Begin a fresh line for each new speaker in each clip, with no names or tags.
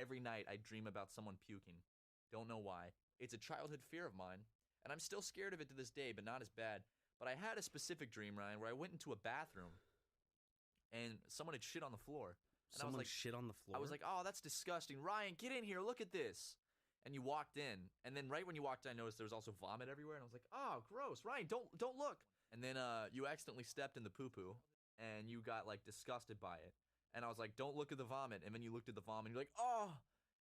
every night I dream about someone puking. Don't know why. It's a childhood fear of mine, and I'm still scared of it to this day, but not as bad. But I had a specific dream, Ryan, where I went into a bathroom, and someone had shit on the floor. And
Someone shit on the floor?
I was like, oh, that's disgusting. Ryan, get in here. Look at this. And you walked in, and then right when you walked in, I noticed there was also vomit everywhere, and I was like, oh, gross. Ryan, don't look. And then you accidentally stepped in the poo-poo, and you got, like, disgusted by it. And I was like, don't look at the vomit. And then you looked at the vomit, and you're like, oh.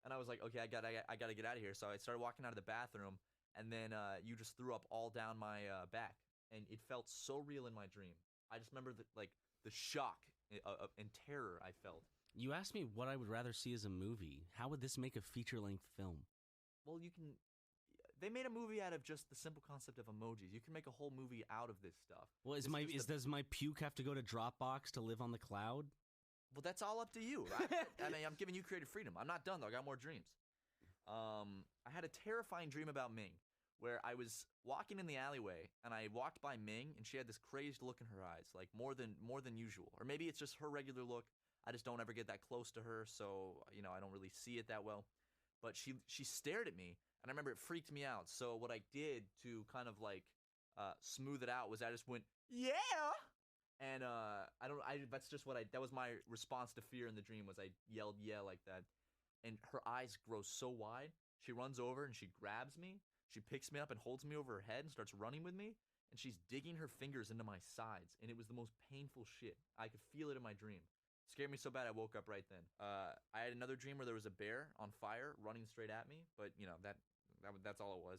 And I was like, okay, I got to get out of here. So I started walking out of the bathroom, and then you just threw up all down my back. And it felt so real in my dream. I just remember the shock and terror I felt.
You asked me what I would rather see as a movie. How would this make a feature-length film?
Well, they made a movie out of just the simple concept of emojis. You can make a whole movie out of this stuff. Well,
does my puke have to go to Dropbox to live on the cloud?
Well, that's all up to you. I mean, I'm giving you creative freedom. I'm not done, though. I got more dreams. I had a terrifying dream about Ming, where I was walking in the alleyway, and I walked by Ming, and she had this crazed look in her eyes, like more than usual. Or maybe it's just her regular look. I just don't ever get that close to her, so, I don't really see it that well. But she stared at me, and I remember it freaked me out. So what I did to kind of, like, smooth it out was I just went, yeah! And that was my response to fear in the dream, was I yelled yeah like that. And her eyes grow so wide, she runs over and she grabs me. She picks me up and holds me over her head and starts running with me. And she's digging her fingers into my sides. And it was the most painful shit. I could feel it in my dream. Scared me so bad I woke up right then. I had another dream where there was a bear on fire running straight at me. But, that's all it was.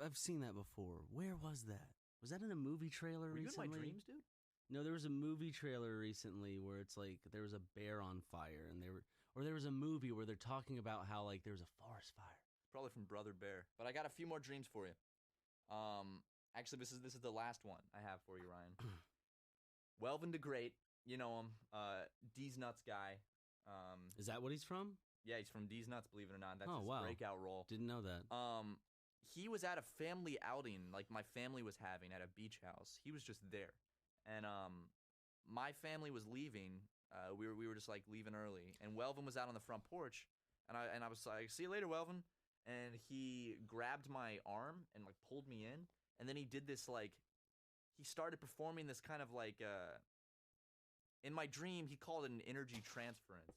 I've seen that before. Where was that? Was that in a movie trailer recently?
Were you in my dreams, dude?
No, there was a movie trailer recently where it's like there was a bear on fire, and there was a movie where they're talking about how like there was a forest fire.
Probably from Brother Bear. But I got a few more dreams for you. Actually, this is the last one I have for you, Ryan. Welvin the Great, you know him, D's Nuts guy.
Is that what he's from?
Yeah, he's from D's Nuts, believe it or not. That's his breakout role.
Didn't know that.
He was at a family outing, like my family was having at a beach house. He was just there. And my family was leaving. We were just like leaving early, and Welvin was out on the front porch, and I was like, "See you later, Welvin." And he grabbed my arm and like pulled me in, and then he did this like, he started performing this kind of like, in my dream he called it an energy transference,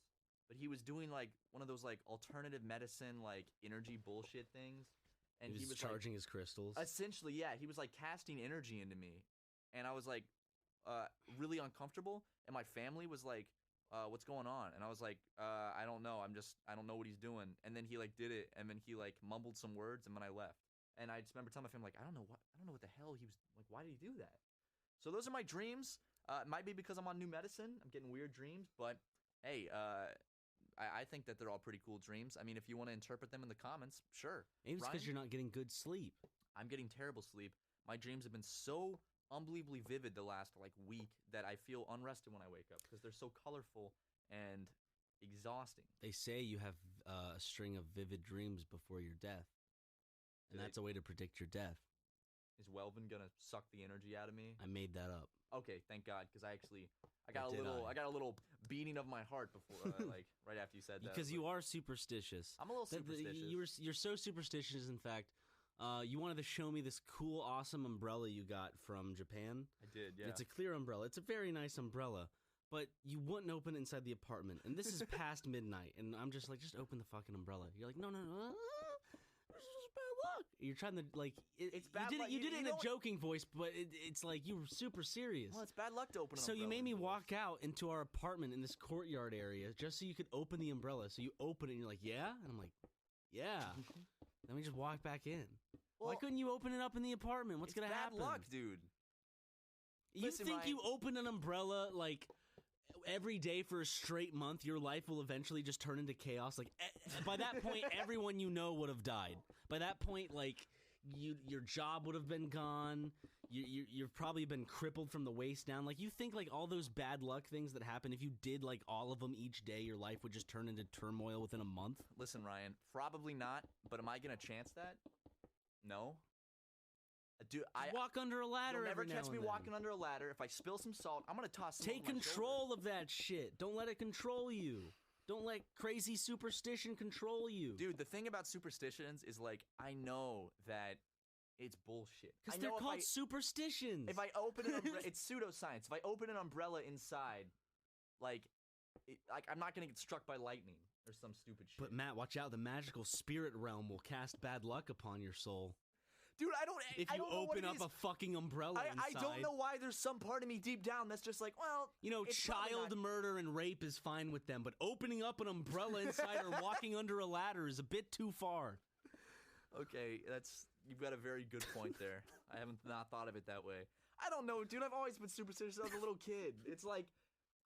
but he was doing like one of those like alternative medicine like energy bullshit things, and he was
charging
like,
his crystals.
Essentially, yeah, he was like casting energy into me, and I was like. Really uncomfortable, and my family was like, what's going on? And I was like, I don't know, I don't know what he's doing. And then he like did it, and then he like mumbled some words, and then I left. And I just remember telling my family, like, I don't know what the hell he was like, why did he do that? So those are my dreams. It might be because I'm on new medicine, I'm getting weird dreams, but hey, I think that they're all pretty cool dreams. I mean, if you want to interpret them in the comments, sure.
Maybe it's because you're not getting good sleep.
I'm getting terrible sleep. My dreams have been so unbelievably vivid the last like week that I feel unrested when I wake up because they're so colorful and exhausting.
They say you have a string of vivid dreams before your death, and that's a way to predict your death.
Is Welvin gonna suck the energy out of me?
I made that up.
Okay, thank God, because I got a little beating of my heart before like right after you said that.
Because you are superstitious.
I'm a little superstitious.
You're so superstitious, in fact. You wanted to show me this cool, awesome umbrella you got from Japan.
I did, yeah.
It's a clear umbrella. It's a very nice umbrella, but you wouldn't open it inside the apartment. And this is past midnight, and I'm just like, just open the fucking umbrella. You're like, no. This is bad luck. You're trying to, like...
It's bad luck.
You did it in a joking voice, but it's like you were super serious.
Well, it's bad luck to open an umbrella.
So you made me walk out into our apartment in this courtyard area just so you could open the umbrella. So you open it, and you're like, yeah? And I'm like, yeah. Then we just walk back in. Well, why couldn't you open it up in the apartment? What's going to happen?
It's bad luck, dude.
You think you open an umbrella, like, every day for a straight month, your life will eventually just turn into chaos? Like, by that point, everyone you know would have died. By that point, like, your job would have been gone. You've probably been crippled from the waist down. Like, you think, like, all those bad luck things that happen, if you did, like, all of them each day, your life would just turn into turmoil within a month?
Listen, Ryan, probably not, but am I going to chance that? No. Dude,
walk under a ladder.
You'll never catch me walking under a ladder. If I spill some salt, I'm going to toss some
Take control of that shit. Don't let it control you. Don't let crazy superstition control you.
Dude, the thing about superstitions is, like, I know that it's bullshit.
Because they're called superstitions.
If I open an umbrella, it's pseudoscience. If I open an umbrella inside, like I'm not going to get struck by lightning or some stupid shit.
But Matt, watch out. The magical spirit realm will cast bad luck upon your soul.
Dude,
if you open up a fucking umbrella inside.
I don't know why there's some part of me deep down that's just like, well,
you know, child murder and rape is fine with them, but opening up an umbrella inside or walking under a ladder is a bit too far.
Okay, you've got a very good point there. I haven't not thought of it that way. I don't know, dude. I've always been superstitious as a little kid. It's like,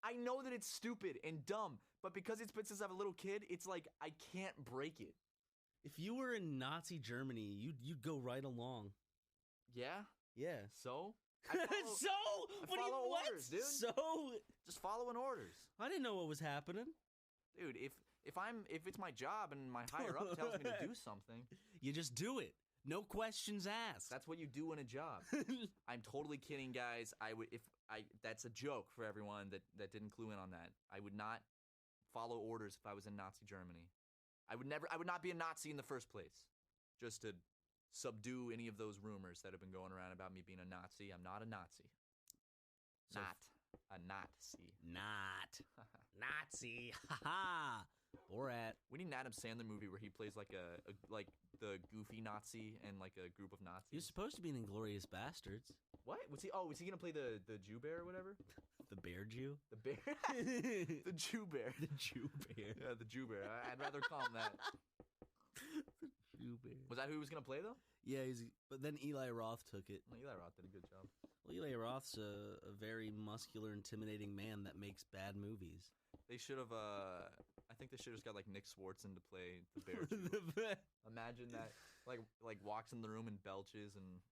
I know that it's stupid and dumb, but because it's been since I was a little kid, it's like I can't break it.
If you were in Nazi Germany, you'd go right along.
Yeah?
Yeah.
So?
What do you
follow orders, dude.
So?
Just following orders.
I didn't know what was happening.
Dude, if it's my job and my higher up tells me to do something,
you just do it. No questions asked.
That's what you do in a job. I'm totally kidding, guys. That's a joke for everyone that didn't clue in on that. I would not follow orders if I was in Nazi Germany. I would not be a Nazi in the first place. Just to subdue any of those rumors that have been going around about me being a Nazi. I'm not a Nazi. Not a Nazi.
Not. Nazi. Ha-ha. Borat.
We need an Adam Sandler movie where he plays like the goofy Nazi and like a group of Nazis.
He was supposed to be in Inglourious Bastards.
What? Was he going to play the Jew bear or whatever?
The bear Jew?
The bear? The Jew bear.
The Jew bear.
Yeah, the Jew bear. I'd rather call him that.
The Jew bear.
Was that who he was going to play, though?
Yeah, but then Eli Roth took it.
Well, Eli Roth did a good job.
Well, Eli Roth's a very muscular, intimidating man that makes bad movies.
They should have, I think they should have just got, like, Nick Swartzen to play the bear Jew. Imagine that. Like walks in the room and belches and...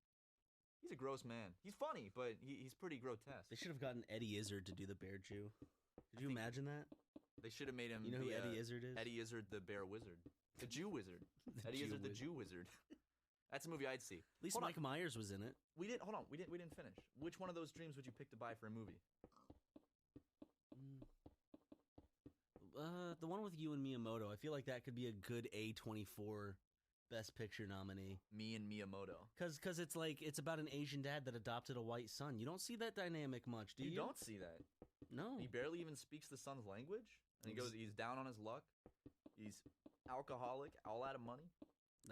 He's a gross man. He's funny, but he's pretty grotesque.
They should have gotten Eddie Izzard to do the bear Jew. Could you imagine that?
They should have made him.
You know who Eddie Izzard is?
Eddie Izzard, the bear wizard, the Jew wizard. Eddie Izzard, the Jew wizard. That's a movie I'd see.
At least Mike Myers was in it.
We didn't. Hold on. We didn't finish. Which one of those dreams would you pick to buy for a movie?
The one with you and Miyamoto. I feel like that could be a good A24 Best Picture nominee.
Me and Miyamoto.
Because it's about an Asian dad that adopted a white son. You don't see that dynamic much, do you?
You don't see that.
No.
He barely even speaks the son's language. And he's down on his luck. He's alcoholic, all out of money.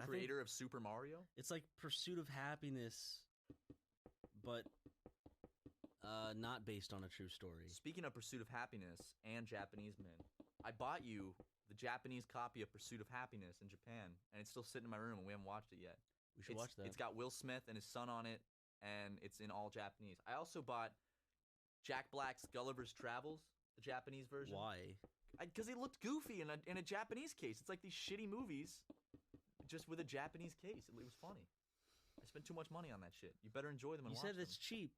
Creator of Super Mario.
It's like Pursuit of Happiness, but not based on a true story.
Speaking of Pursuit of Happiness and Japanese men, I bought you the Japanese copy of Pursuit of Happiness in Japan, and it's still sitting in my room, and we haven't watched it yet.
We should watch that.
It's got Will Smith and his son on it, and it's in all Japanese. I also bought Jack Black's Gulliver's Travels, the Japanese version.
Why?
Because he looked goofy in a Japanese case. It's like these shitty movies, just with a Japanese case. It was funny. I spent too much money on that shit. You better enjoy them and watch them.
You said it's cheap.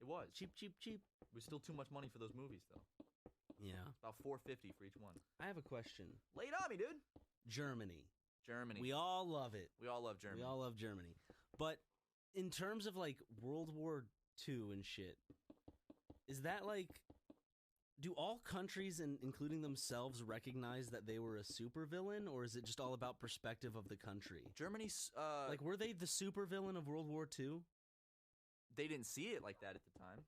It was.
Cheap.
It was still too much money for those movies, though.
Yeah.
About $4.50 for each one.
I have a question.
Lay it on me, dude.
Germany.
We
all love it.
We all love Germany.
But in terms of like World War II and shit, is that like... Do all countries, including themselves, recognize that they were a supervillain, or is it just all about perspective of the country?
Germany's...
like, were they the supervillain of World War II?
They didn't see it like that at the time.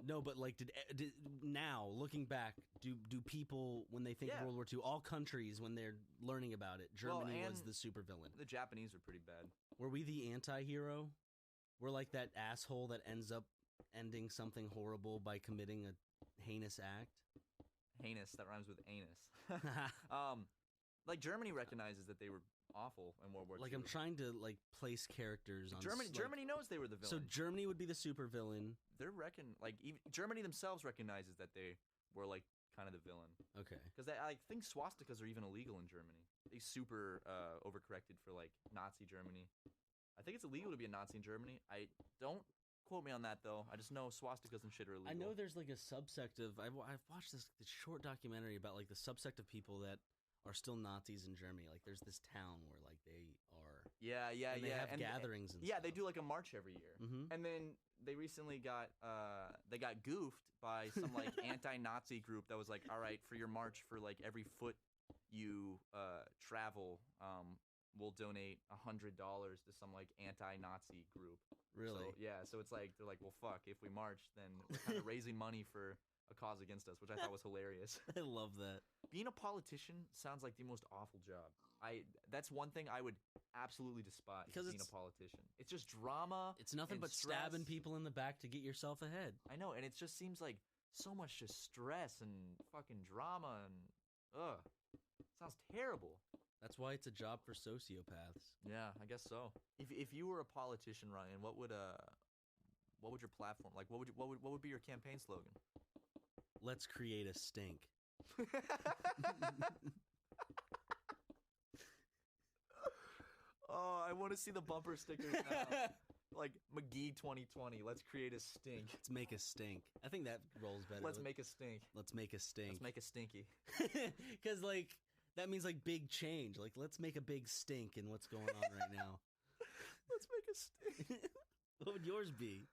No, but like, did now, looking back, do people, when they think of World War II, all countries, when they're learning about it, Germany was the supervillain?
The Japanese were pretty bad.
Were we the anti-hero? We're like that asshole that ends up ending something horrible by committing a heinous act?
Heinous, that rhymes with anus. Like, Germany recognizes that they were awful in World War II.
Like, I'm trying to, like, place characters on...
Germany knows they were the villain.
So Germany would be the supervillain.
Even Germany themselves recognizes that they were, like, kind of the villain.
Okay.
Because I think swastikas are even illegal in Germany. They super overcorrected for, like, Nazi Germany. I think it's illegal to be a Nazi in Germany. I don't quote me on that, though. I just know swastikas and shit are illegal.
I know there's, like, a subsect of... I've watched this short documentary about, like, the subsect of people that are still Nazis in Germany. Like, there's this town where like they are.
Yeah.
And they have gatherings and
yeah,
stuff.
they do like a march every year.
Mm-hmm.
And then they recently got goofed by some like anti-Nazi group that was like, all right, for your march, for like every foot you travel, we'll donate $100 to some like anti-Nazi group.
Really?
So, yeah. So it's like they're like, well, fuck. If we march, then we're kind of raising money for a cause against us, which I thought was hilarious.
I love that.
Being a politician sounds like the most awful job. That's one thing I would absolutely despise,
Because
being a politician. It's just drama.
It's nothing
and
but
stress.
stabbing people in the back to get yourself ahead.
I know, and it just seems like so much just stress and fucking drama and sounds terrible.
That's why it's a job for sociopaths.
Yeah, I guess so. If you were a politician, Ryan, what would your platform like? What would be your campaign slogan?
Let's create a stink.
Oh, I want to see the bumper stickers now. Like McGee 2020. Let's create a stink.
Let's make a stink. I think that rolls better.
Let's make a stink.
Let's make a stink.
Let's make a stinky.
Because like that means like big change. Like let's make a big stink in what's going on right now.
Let's make a stink.
What would yours be?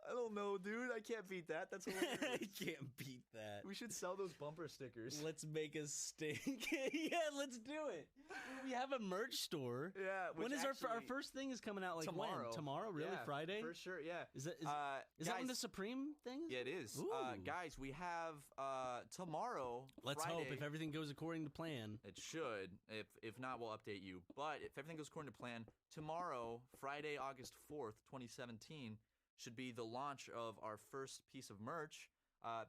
I don't know, dude. I can't beat that. That's hilarious.
I can't beat that.
We should sell those bumper stickers.
Let's make a stink. Yeah, let's do it. We have a merch store.
Yeah.
When is our first thing is coming out? Like
tomorrow.
When? Tomorrow? Really?
Yeah,
Friday?
For sure. Yeah.
Is that
guys,
that when the Supreme thing is?
Yeah, it is.
Ooh.
Guys, we have tomorrow.
Let's
Friday,
hope if everything goes according to plan.
It should. If not, we'll update you. But if everything goes according to plan, tomorrow, Friday, August 4th, 2017, should be the launch of our first piece of merch.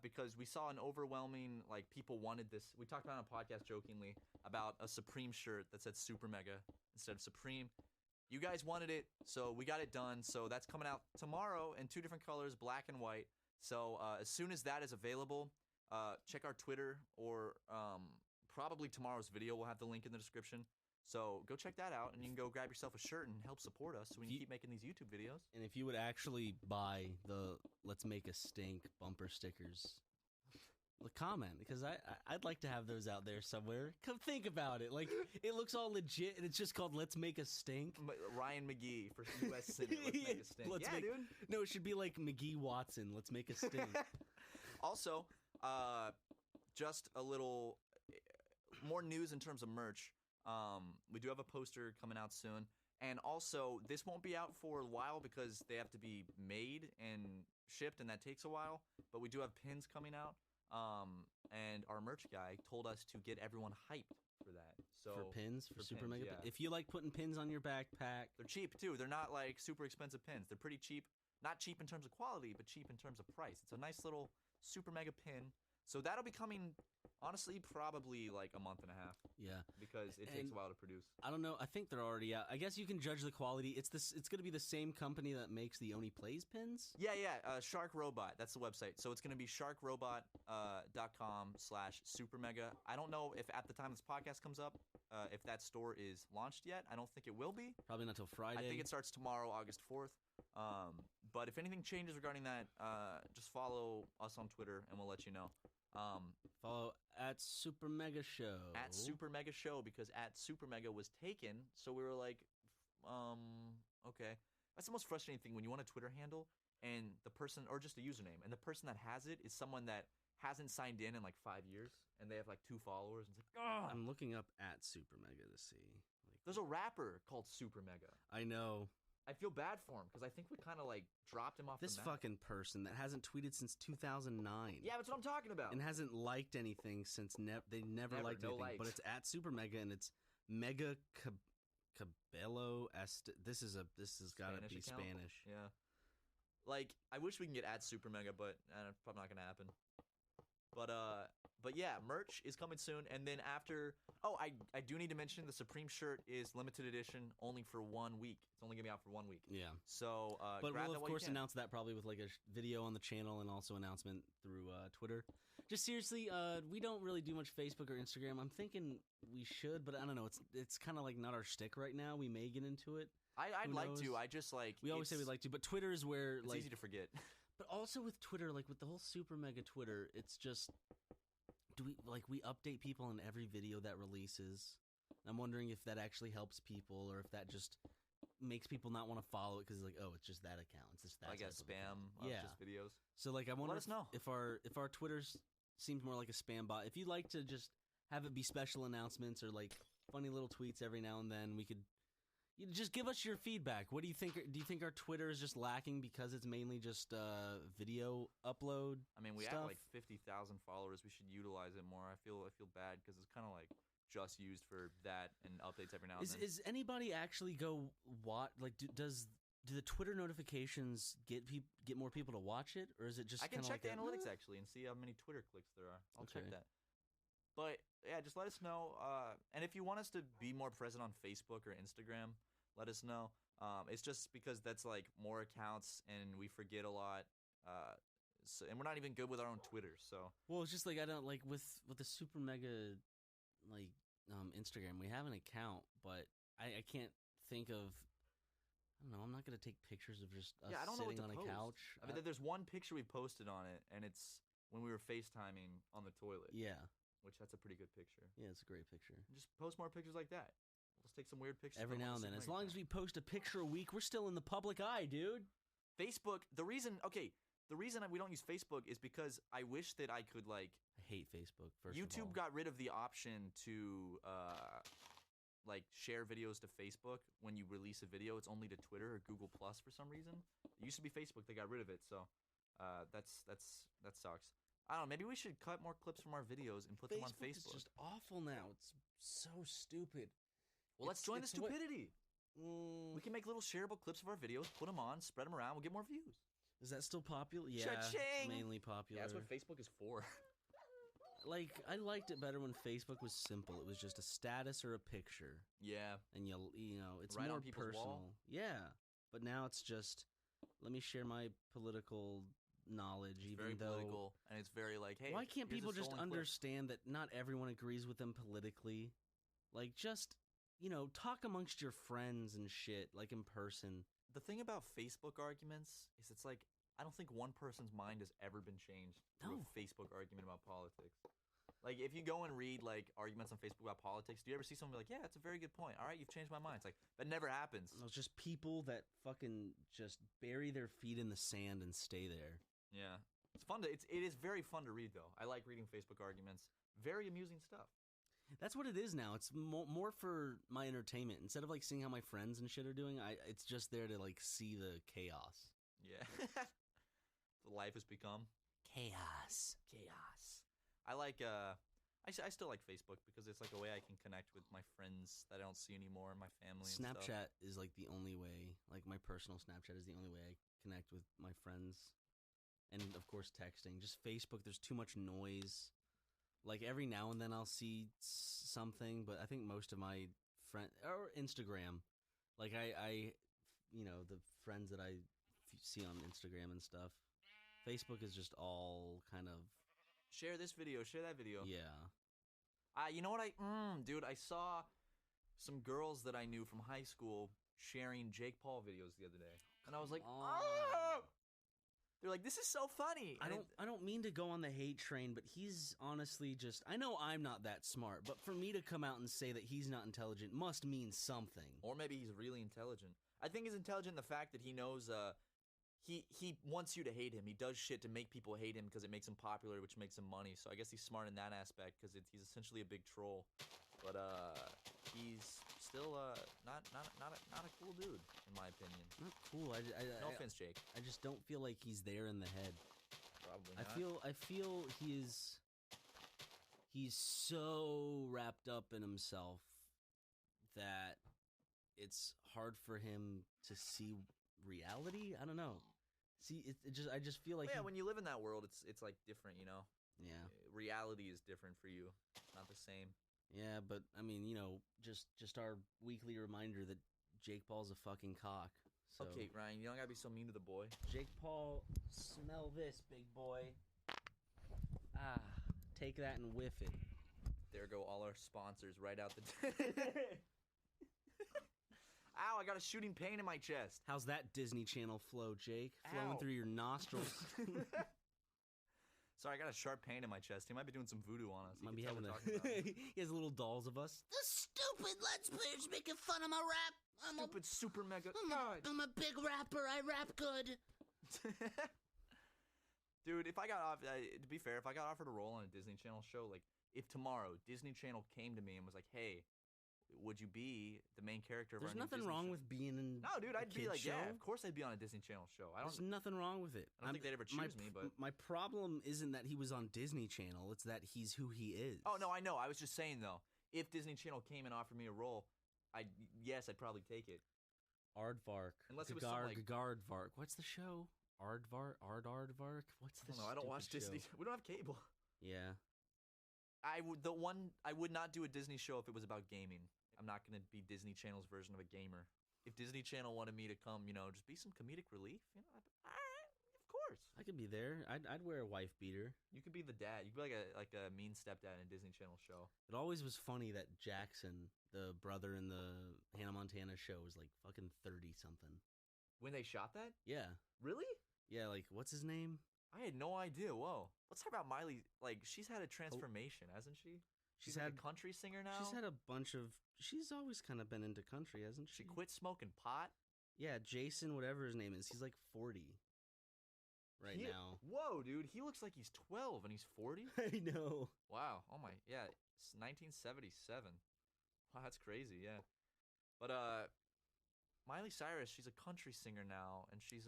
Because we saw an overwhelming, like, people wanted this. We talked about on a podcast jokingly about a Supreme shirt that said Super Mega instead of Supreme. You guys wanted it, so we got it done. So that's coming out tomorrow in 2 different colors, black and white. So as soon as that is available, check our Twitter, or probably tomorrow's video. We'll have the link in the description. So go check that out, and you can go grab yourself a shirt and help support us so we can keep making these YouTube videos.
And if you would actually buy the Let's Make a Stink bumper stickers, comment, because I'd like to have those out there somewhere. Come think about it. Like, it looks all legit, and it's just called Let's Make a Stink.
Ryan McGee for U.S. Senate. Let's make a stink. Dude.
No, it should be like McGee Watson. Let's make a stink.
Also, just a little more news in terms of merch. We do have a poster coming out soon. And also, this won't be out for a while because they have to be made and shipped, and that takes a while. But we do have pins coming out. And our merch guy told us to get everyone hyped for that. So
for pins? For Super
pins,
Mega
yeah.
pins? If you like putting pins on your backpack.
They're cheap, too. They're not, like, super expensive pins. They're pretty cheap. Not cheap in terms of quality, but cheap in terms of price. It's a nice little Super Mega pin. So that'll be coming, honestly, probably like a month and a half. Yeah. Because it takes a while to produce. I don't know. I think they're already out. I guess you can judge the quality. It's going to be the same company that makes the Oni Plays pins? Yeah. Shark Robot. That's the website. So it's going to be sharkrobot.com/supermega. I don't know if at the time this podcast comes up, if that store is launched yet. I don't think it will be. Probably not until Friday. I think it starts tomorrow, August 4th. But if anything changes regarding that, just follow us on Twitter and we'll let you know. Follow at Super Mega Show. At Super Mega Show, because at Super Mega was taken, so we were like, okay. That's the most frustrating thing when you want a Twitter handle and the person, or just a username, and the person that has it is someone that hasn't signed in like 5 years, and they have like 2 followers. And it's like, ugh. I'm looking up at Super Mega to see. Like, there's a rapper called Super Mega. I know. I feel bad for him because I think we kind of like dropped him off the map. This fucking person that hasn't tweeted since 2009. Yeah, that's what I'm talking about. And hasn't liked anything since they never liked anything. Likes. But it's at Super Mega, and it's Mega Cabello. This has got to be account? Spanish. Yeah. Like, I wish we can get at Super Mega, but it's probably not gonna happen. But yeah, merch is coming soon, and then after. Oh, I do need to mention the Supreme shirt is limited edition, only for 1 week. It's only gonna be out for 1 week. Yeah. So, but we'll of course announce that probably with like a video on the channel and also announcement through Twitter. Just seriously, we don't really do much Facebook or Instagram. I'm thinking we should, but I don't know. It's kind of like not our shtick right now. We may get into it. I'd like to. I just like we always say we'd like to, but Twitter is where it's easy to forget. But also with Twitter, like with the whole Super Mega Twitter, it's just
we update people in every video that releases. I'm wondering if that actually helps people or if that just makes people not want to follow it because like, oh, it's just that account. It's just that.
I guess spam of just videos.
So like, I wonder
Let us know
if our Twitter seems more like a spam bot. If you'd like to just have it be special announcements or like funny little tweets every now and then, we could. You just give us your feedback. What do you think? Do you think our Twitter is just lacking because it's mainly just video upload?
I mean, we have like 50,000 followers. We should utilize it more. I feel bad because it's kind of like just used for that and updates every now and then.
Is anybody actually go watch? Like, do the Twitter notifications get more people to watch it, or is it just?
I can check the analytics actually and see how many Twitter clicks there are. I'll check that. But yeah, just let us know. And if you want us to be more present on Facebook or Instagram, let us know. It's just because that's like more accounts and we forget a lot. And we're not even good with our own Twitter. So
well, it's just like I don't like with the super mega like Instagram. We have an account, but I can't think of. I don't know. I'm not gonna take pictures of just us sitting on a couch.
I mean, there's one picture we posted on it, and it's when we were FaceTiming on the toilet.
Yeah.
Which that's a pretty good picture.
Yeah, it's a great picture.
And just post more pictures like that. Let's take some weird pictures.
Every now and then. As long as we post a picture a week, we're still in the public eye, dude.
Facebook, the reason we don't use Facebook is because I wish that I could like...
I hate Facebook, first
YouTube
of all.
got rid of the option to like share videos to Facebook when you release a video. It's only to Twitter or Google Plus for some reason. It used to be Facebook. They got rid of it, so that sucks. I don't know, maybe we should cut more clips from our videos and put them on Facebook.
It's just awful now. It's so stupid.
Well, let's join the stupidity. We can make little shareable clips of our videos, put them on, spread them around, we'll get more views.
Is that still popular? Yeah,
Cha-ching!
It's mainly popular.
Yeah, that's what Facebook is for.
Like, I liked it better when Facebook was simple. It was just a status or a picture.
Yeah.
And you know, it's
right
more
on people's
personal.
Wall.
Yeah. But now it's just, let me share my political knowledge,
it's
even
very political, and it's very like, hey,
why can't people just understand that not everyone agrees with them politically? Like, just, you know, talk amongst your friends and shit, like in person.
The thing about Facebook arguments is it's like, I don't think one person's mind has ever been changed through a Facebook argument about politics. Like, if you go and read, like, arguments on Facebook about politics, do you ever see someone be like, yeah, that's a very good point. All right, you've changed my mind. It's like, that never happens.
It's just people that fucking just bury their feet in the sand and stay there.
Yeah. It's fun it is very fun to read, though. I like reading Facebook arguments. Very amusing stuff.
That's what it is now. It's more for my entertainment. Instead of, like, seeing how my friends and shit are doing, it's just there to, like, see the chaos.
Yeah. The life has become chaos. I like, I still like Facebook because it's like a way I can connect with my friends that I don't see anymore and my family and
Snapchat
stuff.
is like the only way, like my personal Snapchat is the only way I connect with my friends. And of course texting. Just Facebook, there's too much noise. Like every now and then I'll see something, but I think most of my or Instagram, like I you know, the friends that I see on Instagram and stuff. Facebook is just all kind of
share this video, share that video.
Yeah.
You know what dude, I saw some girls that I knew from high school sharing Jake Paul videos the other day. And I was like, oh! They're like, this is so funny.
I don't mean to go on the hate train, but he's honestly just, I know I'm not that smart, but for me to come out and say that he's not intelligent must mean something.
Or maybe he's really intelligent. I think he's intelligent in the fact that he knows he wants you to hate him. He does shit to make people hate him because it makes him popular, which makes him money. So I guess he's smart in that aspect because he's essentially a big troll. But he's still not a cool dude in my opinion.
Not cool.
No offense, Jake.
I just don't feel like he's there in the head.
Probably not.
I feel he's so wrapped up in himself that it's hard for him to see reality. I don't know. See, I just feel like
when you live in that world, it's like different, you know.
Yeah.
Reality is different for you. It's not the same.
Yeah, but I mean, you know, just our weekly reminder that Jake Paul's a fucking cock. So.
Okay, Ryan, you don't gotta be so mean to the boy.
Jake Paul, smell this, big boy. Take that and whiff it.
There go all our sponsors right out the. Ow, I got a shooting pain in my chest.
How's that Disney Channel flow, Jake? Flowing through your nostrils.
Sorry, I got a sharp pain in my chest. He might be doing some voodoo on us.
Might be having he has little dolls of us.
The stupid Let's Players making fun of my rap.
Stupid super mega.
I'm a big rapper. I rap good.
Dude, if I got off, to be fair, if I got offered a role on a Disney Channel show, like if tomorrow Disney Channel came to me and was like, "Hey, would you be the main character of our
There's
new
nothing
Disney
wrong
show?"
with being in.
No, dude, I'd be
kid
like,
show.
yeah, of course I'd be on a Disney Channel show.
There's nothing wrong with it.
I don't think they'd ever choose me, but
my problem isn't that he was on Disney Channel. It's that he's who he is.
oh no, I know. I was just saying though, if Disney Channel came and offered me a role, I'd probably take it.
Aardvark.
Unless it was something like-
Gagardvark. What's the show? Aardvark? What's the
I don't know. I don't watch
stupid
Disney.
show?
We don't have cable.
Yeah.
I would not do a Disney show if it was about gaming. I'm not gonna be Disney Channel's version of a gamer. If Disney Channel wanted me to come, just be some comedic relief, all right, of course.
I could be there. I'd wear a wife beater.
You could be the dad. You could be like a mean stepdad in a Disney Channel show.
It always was funny that Jackson, the brother in the Hannah Montana show, was like fucking 30-something.
When they shot that?
Yeah.
Really?
Yeah, like, what's his name?
I had no idea. Whoa. Let's talk about Miley. Like, she's had a transformation, hasn't she? She's like a country singer now?
She's had a bunch of... She's always kind of been into country, hasn't she?
She quit smoking pot?
Yeah, Jason, whatever his name is. He's like 40 now.
Whoa, dude. He looks like he's 12 and he's 40?
I know.
Wow. Oh, my. Yeah, it's 1977. Wow, that's crazy, yeah. But, Miley Cyrus, she's a country singer now, and she's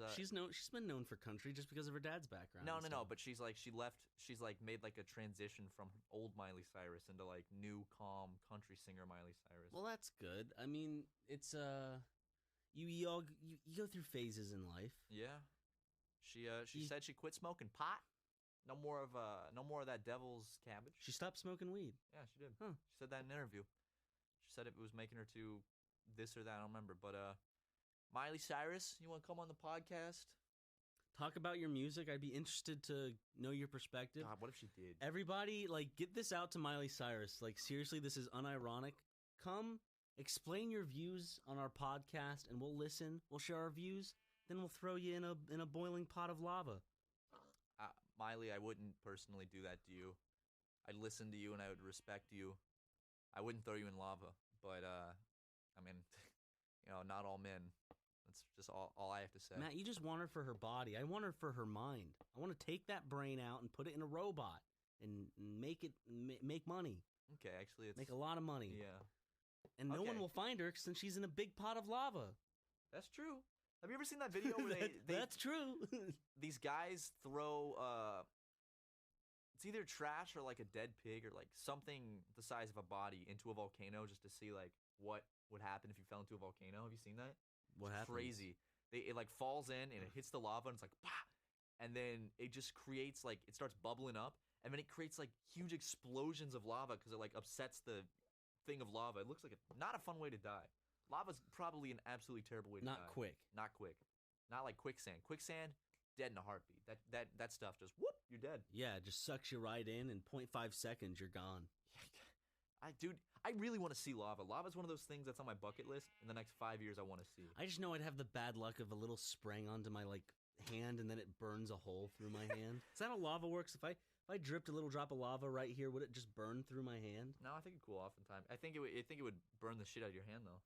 been known for country just because of her dad's background.
No, but she's made like a transition from old Miley Cyrus into like new calm country singer Miley Cyrus.
Well, that's good. I mean, it's you go through phases in life.
Yeah. She said she quit smoking pot. No more of that devil's cabbage.
She stopped smoking weed.
Yeah, she did.
Huh.
She said that in an interview. She said it was making her to this or that, I don't remember, but Miley Cyrus, you want to come on the podcast?
Talk about your music. I'd be interested to know your perspective.
God, what if she did?
Everybody, get this out to Miley Cyrus. Seriously, this is unironic. Come, explain your views on our podcast, and we'll listen. We'll share our views. Then we'll throw you in a boiling pot of lava.
Miley, I wouldn't personally do that to you. I'd listen to you and I would respect you. I wouldn't throw you in lava, but I mean, not all men. That's just all I have to say.
Matt, you just want her for her body. I want her for her mind. I want to take that brain out and put it in a robot and make money.
Okay, actually,
make a lot of money.
Yeah.
And no one will find her since she's in a big pot of lava.
That's true. Have you ever seen that video where they
That's true.
These guys throw it's either trash or like a dead pig or like something the size of a body into a volcano just to see like what would happen if you fell into a volcano. Have you seen that?
What happens?
Crazy. It like falls in and it hits the lava and it's like bah! And then it just creates like it starts bubbling up and then it creates like huge explosions of lava because it like upsets the thing of lava. It looks like not a fun way to die. Lava's probably an absolutely terrible way to die.
Not quick.
Not quick. Not like quicksand. Quicksand, dead in a heartbeat. That stuff just whoop, you're dead.
Yeah, it just sucks you right in 0.5 seconds, you're gone.
I really want to see lava. Lava's one of those things that's on my bucket list. In the next 5 years, I want to see.
I just know I'd have the bad luck of a little spraying onto my hand, and then it burns a hole through my hand. Is that how lava works? If I dripped a little drop of lava right here, would it just burn through my hand?
No, I think it cool off in time. I think it would burn the shit out of your hand though.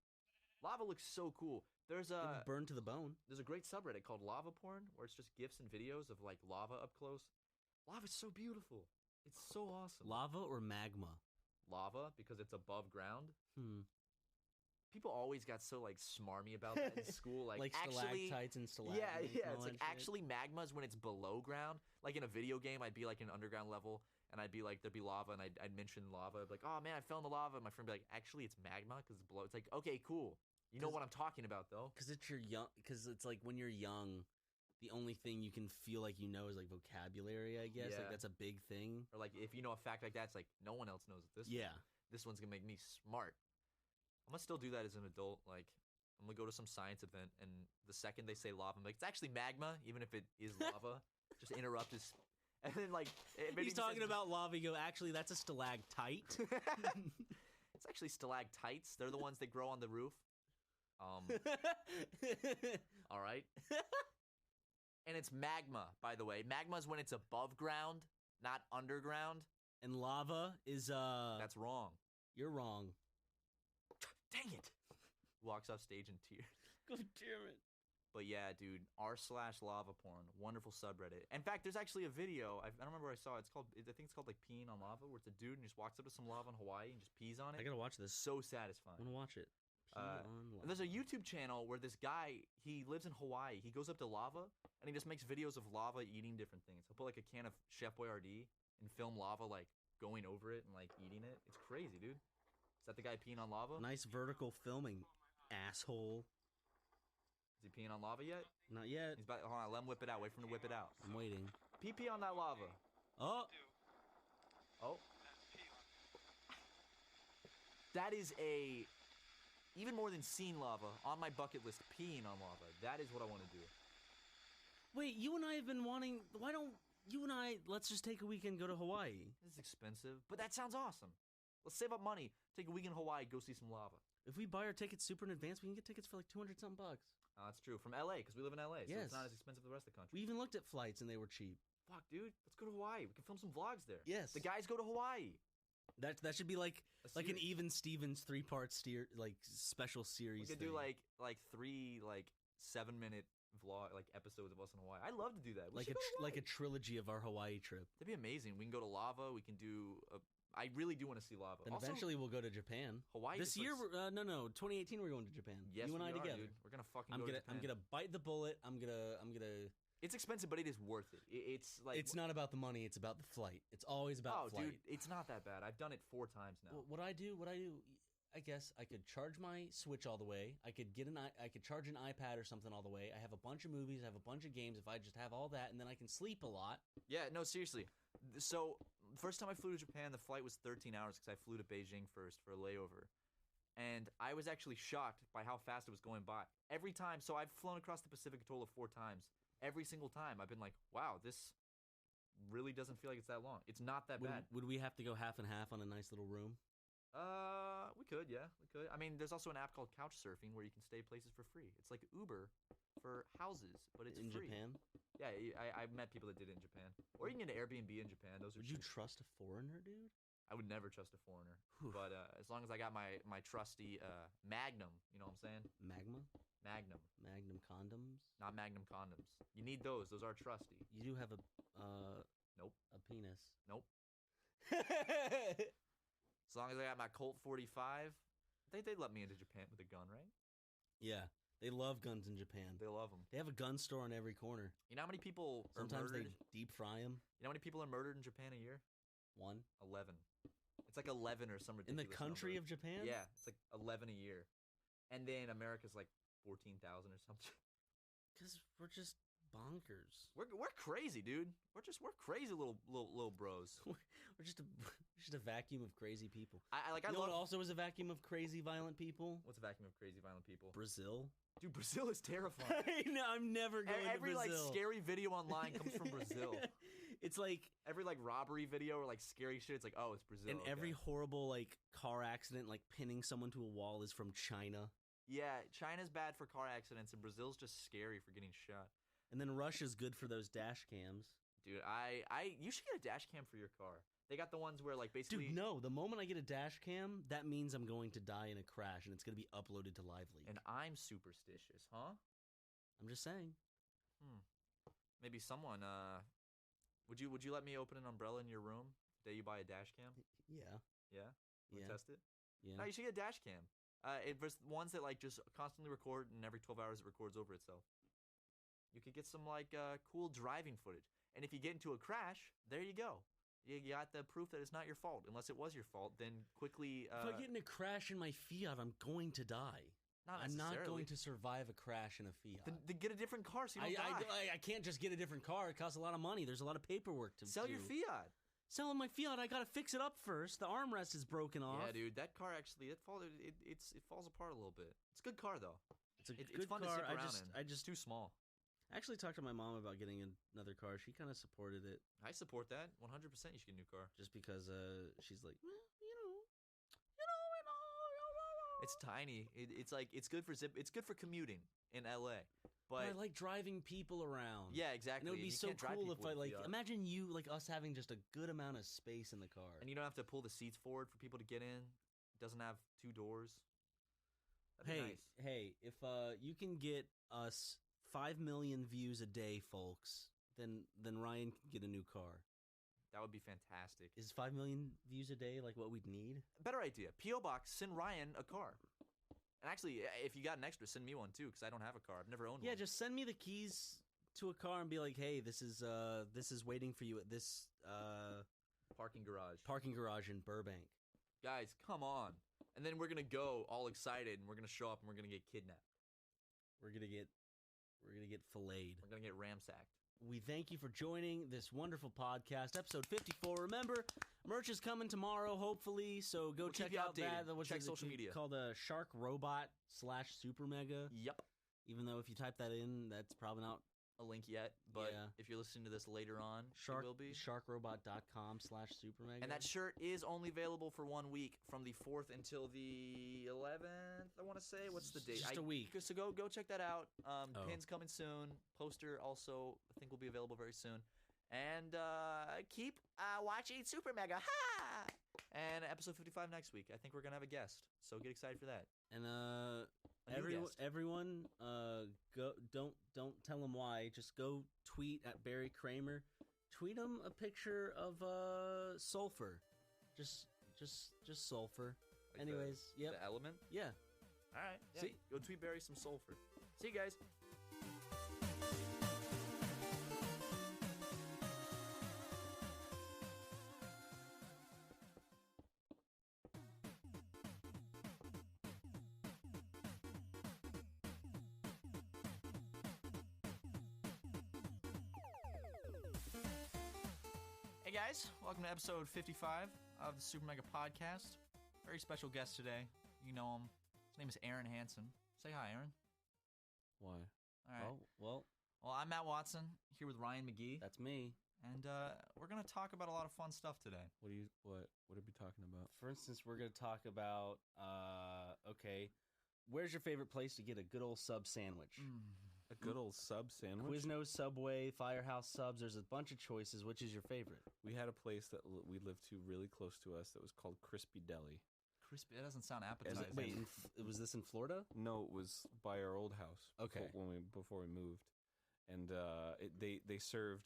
Lava looks so cool. It
would burn to the bone.
There's a great subreddit called Lava Porn where it's just GIFs and videos of like lava up close. Lava's so beautiful. It's so awesome.
Lava or magma?
Lava because it's above ground. People always got so like smarmy about that in school, like actually,
stalactites and stalagmites.
Yeah. It's like actually magma is when it's below ground. Like in a video game, I'd be like in an underground level, and I'd be like there'd be lava, and I'd mention lava. I'd be like, oh man, I fell in the lava. And my friend would be like, actually, it's magma because it's below. It's like okay, cool. You know what I'm talking about though.
Because it's like when you're young. The only thing you can feel like you know is like vocabulary, I guess.
Yeah.
Like that's a big thing.
Or like if you know a fact like that, it's like no one else knows this.
Yeah.
This one's gonna make me smart. I'm gonna still do that as an adult. Like I'm gonna go to some science event, and the second they say lava, I'm like, it's actually magma, even if it is lava. Just interrupt us, and then like
he's talking about lava. You go, actually, that's a stalactite.
It's actually stalactites. They're the ones that grow on the roof. All right. And it's magma, by the way. Magma is when it's above ground, not underground.
And lava is
That's wrong.
You're wrong.
Dang it! Walks off stage in tears.
God damn it.
But yeah, dude, r/lava porn, wonderful subreddit. In fact, there's actually a video. I don't remember where I saw it. I think it's called like peeing on lava, where it's a dude and just walks up to some lava in Hawaii and just pees on it.
I gotta watch this.
So
I
satisfying.
wanna watch it.
And there's a YouTube channel where this guy, he lives in Hawaii. He goes up to lava and he just makes videos of lava eating different things. He'll put like a can of Chef Boyardee and film lava like going over it and like eating it. It's crazy, dude. Is that the guy peeing on lava?
Nice vertical filming, asshole.
Is he peeing on lava yet?
Not yet.
He's about. Hold on, let him whip it out. Wait for him to whip it out.
I'm waiting.
Pee on that lava.
Oh.
Oh. That is even more than seeing lava on my bucket list. Peeing on lava. That is what I want to do.
Wait, you and I have been wanting. Why don't you and I? Let's just take a weekend, go to Hawaii.
This is expensive, but that sounds awesome. Let's save up money. Take a week in Hawaii. Go see some lava.
If we buy our tickets super in advance, we can get tickets for like $200-something.
That's true. From LA, because we live in LA, so
Yes.
it's not as expensive as the rest of the country.
We even looked at flights and they were cheap.
Fuck, dude. Let's go to Hawaii. We can film some vlogs there.
Yes.
The guys go to Hawaii.
That should be like
A
an
series.
Even Stevens 3-part special series.
We could
thing.
do like 3 7-minute vlog episodes of us in Hawaii. I'd love to do that. We
like
should go to
like a
Hawaii.
trilogy of our Hawaii trip.
That'd be amazing. We can go to lava. We can do. I really do want to see lava.
Then
Also,
eventually we'll go to Japan.
Hawaii
This
is like
year, 2018 we're going to Japan.
Yes,
you and I
we are,
together.
dude. We're gonna fucking
I'm
go
gonna
to Japan.
I'm gonna bite the bullet. I'm gonna.
It's expensive, but it is worth it. It's like
It's not about the money. It's about the flight. It's always about
oh,
flight.
dude, it's not that bad. I've done it 4 times now.
What I do, I guess I could charge my Switch all the way. I could charge an iPad or something all the way. I have a bunch of movies. I have a bunch of games. If I just have all that, and then I can sleep a lot.
Yeah, no, seriously. So, first time I flew to Japan, the flight was 13 hours because I flew to Beijing first for a layover. And I was actually shocked by how fast it was going by. Every time, so I've flown across the Pacific a total of 4 times. Every single time, I've been like, wow, this really doesn't feel like it's that long. It's not that bad.
Would we have to go half and half on a nice little room?
We could, yeah, we could. I mean, there's also an app called Couchsurfing where you can stay places for free. It's like Uber for houses, but it's
In
free.
Japan?
Yeah, I've met people that did it in Japan. Or you can get an Airbnb in Japan. Those are
Would you
cheap.
trust a foreigner, dude?
I would never trust a foreigner.
Whew.
But as long as I got my trusty Magnum, you know what I'm saying?
Magma?
Magnum,
Magnum condoms?
not Magnum condoms. You need those. Those are trusty.
You do have a
Nope.
a penis.
Nope. As long as I got my Colt 45, they'd let me into Japan with a gun, right?
Yeah, they love guns in Japan.
They love them.
They have a gun store on every corner.
You know how many people
Sometimes
are murdered?
they deep fry them.
You know how many people are murdered in Japan a year?
1
11. It's like 11 or some
in
ridiculous
the country
number.
of Japan.
Yeah, it's like 11 a year. And then America's like 14,000 or something.
Because we're just bonkers.
We're crazy, dude. We're crazy little bros.
We're just a vacuum of crazy people.
I
You know
love.
what also is a vacuum of crazy violent people?
What's a vacuum of crazy violent people?
Brazil.
Dude, Brazil is terrifying.
No, I'm never going
Every
to
like
Brazil.
scary video online comes from Brazil.
It's like
Every like robbery video or like scary shit, it's like, oh, it's Brazil.
and
okay.
every horrible like car accident, like pinning someone to a wall, is from China.
Yeah, China's bad for car accidents, and Brazil's just scary for getting shot.
And then Russia's good for those dash cams.
Dude, you should get a dash cam for your car. They got the ones where like basically.
Dude, no. The moment I get a dash cam, that means I'm going to die in a crash, and it's going to be uploaded to Live Leak.
And I'm superstitious, huh?
I'm just saying.
Maybe someone. Would you let me open an umbrella in your room the day you buy a dash cam?
Yeah.
Yeah.
Yeah.
Test it.
Yeah.
No, you should get a dash cam. There's ones that like just constantly record, and every 12 hours it records over itself. You could get some like cool driving footage, and if you get into a crash, there you go. You got the proof that it's not your fault. Unless it was your fault, then quickly.
If I get in a crash in my Fiat, I'm going to die.
Not
I'm not
necessarily.
going to survive a crash in a Fiat.
Then get a different car so you don't die.
I can't just get a different car. It costs a lot of money. There's a lot of paperwork to
Sell
do.
your Fiat.
Selling my Fiat, I gotta fix it up first. The armrest is broken off.
Yeah, dude, that car actually it falls apart a little bit. It's a good car though.
It's a
It's
good
fun
car.
to sit around in.
It's
too small.
I actually talked to my mom about getting another car. She kind of supported it,
I support that 100%. You should get a new car.
just because she's like, well,
It's tiny. It's like it's good for commuting in LA. But
I like driving people around.
yeah, exactly.
And it would be
You
so
can't drive
cool if
people
I
with
like
the,
imagine you like us having just a good amount of space in the car.
and you don't have to pull the seats forward for people to get in. It doesn't have 2 doors. That'd be nice.
Hey, if you can get us 5 million views a day, folks, then Ryan can get a new car.
That would be fantastic.
Is 5 million views a day like what we'd need?
Better idea. P.O. Box, send Ryan a car. And actually, if you got an extra, send me one too, because I don't have a car. I've never owned one.
Yeah, just send me the keys to a car and be like, hey, this is waiting for you at this
Parking
garage in Burbank.
Guys, come on. And then we're going to go all excited, and we're going to show up, and we're going to get kidnapped.
We're gonna get filleted.
We're going to get ramsacked.
We thank you for joining this wonderful podcast, episode 54. Remember, merch is coming tomorrow, hopefully, so go check out that.
Check social media.
Called a Shark Robot /Super Mega.
Yep.
Even though if you type that in, that's probably not
a link yet, but
yeah.
If you're listening to this later on, it will be.
Sharkrobot.com/Super Mega.
And that shirt is only available for 1 week from the 4th until the 11th, I want to say. What's the date?
Just a week.
So go check that out. Pins coming soon. Poster also, I think, will be available very soon. And keep watching Super Mega. Ha! And episode 55 next week. I think we're going to have a guest. So get excited for that.
And everyone, go don't tell them why. Just go tweet at Barry Kramer. Tweet him a picture of sulfur. Just sulfur.
Like
Anyways,
the element?
Yeah.
All right. Yeah.
See?
Go tweet Barry some sulfur. See you guys. Hey guys, welcome to episode 55 of the Super Mega Podcast. Very special guest today. You know him. His name is Aaron Hansen. Say hi, Aaron.
Why?
All right.
Well,
I'm Matt Watson, here with Ryan McGee.
that's me.
And we're going to talk about a lot of fun stuff today.
What are we talking about?
For instance, we're going to talk about, okay, where's your favorite place to get a good old sub sandwich?
A good old sub sandwich?
Quiznos, Subway, Firehouse Subs. There's a bunch of choices. Which is your favorite?
We had a place that we lived to really close to us that was called Crispy Deli.
Crispy, that doesn't sound appetizing.
Wait, was this in Florida?
No, it was by our old house.
Okay.
Before we moved. And they served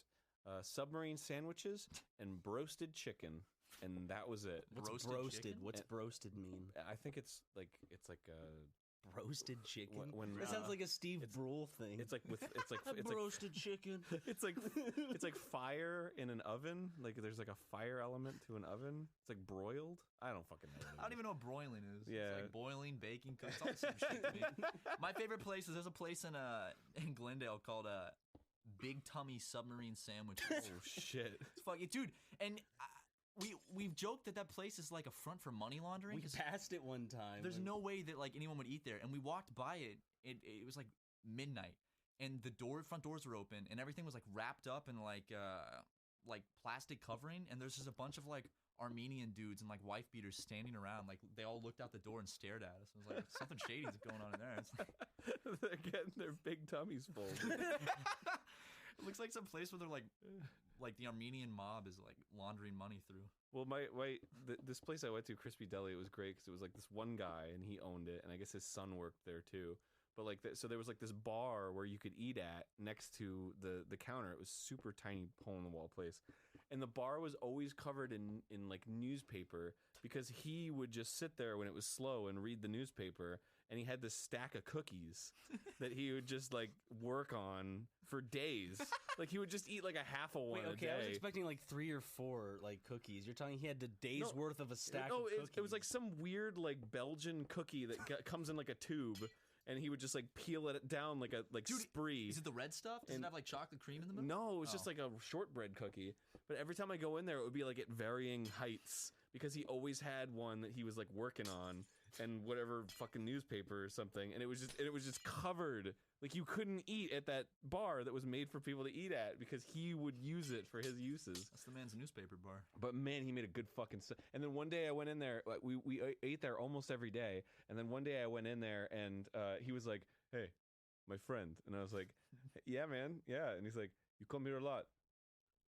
submarine sandwiches and broasted chicken, and that was it.
What's
Broasted chicken?
What's broasted mean?
I think it's like a
Roasted chicken.
when
that sounds like a Steve Brule thing.
it's like
roasted chicken.
it's like fire in an oven. Like there's like a fire element to an oven. It's like broiled. I don't fucking know.
I don't even know what broiling is.
Yeah.
It's like boiling, baking, cooking. It's all the same shit to me. My favorite place is there's a place in Glendale called Big Tummy Submarine Sandwich.
Oh shit.
It's fucking dude. And we've joked that place is like a front for money laundering.
We passed it one time.
There's no way that like anyone would eat there. And we walked by it. It was like midnight, and the front doors were open, and everything was like wrapped up in like plastic covering. And there's just a bunch of like Armenian dudes and like wife beaters standing around. Like they all looked out the door and stared at us. I was like, something shady's going on in there. It's like
They're getting their big tummies full.
it looks like some place where they're like the Armenian mob is like laundering money through.
Well, this place I went to, Crispy Deli, it was great because it was like this one guy and he owned it, and I guess his son worked there too. But like, so there was like this bar where you could eat at next to the counter. It was super tiny, hole in the wall place, and the bar was always covered in like newspaper because he would just sit there when it was slow and read the newspaper. And he had this stack of cookies that he would just like work on for days. Like he would just eat like a half of one a day.
I was expecting like 3 or 4 like cookies. You're telling he had a day's worth of a stack of cookies.
It was like some weird like Belgian cookie that comes in like a tube. And he would just like peel it down like
Dude,
spree.
Is it the red stuff? Does it have like chocolate cream in the middle?
No, it was just like a shortbread cookie. But every time I go in there, it would be like at varying heights because he always had one that he was like working on and whatever fucking newspaper or something. And it was just covered. Like you couldn't eat at that bar that was made for people to eat at because he would use it for his uses.
That's the man's newspaper bar.
But man, he made a good fucking And then one day I went in there. We ate there almost every day. And then one day I went in there and he was like, "Hey, my friend. And I was like, yeah, man, yeah. And he's like, you come here a lot.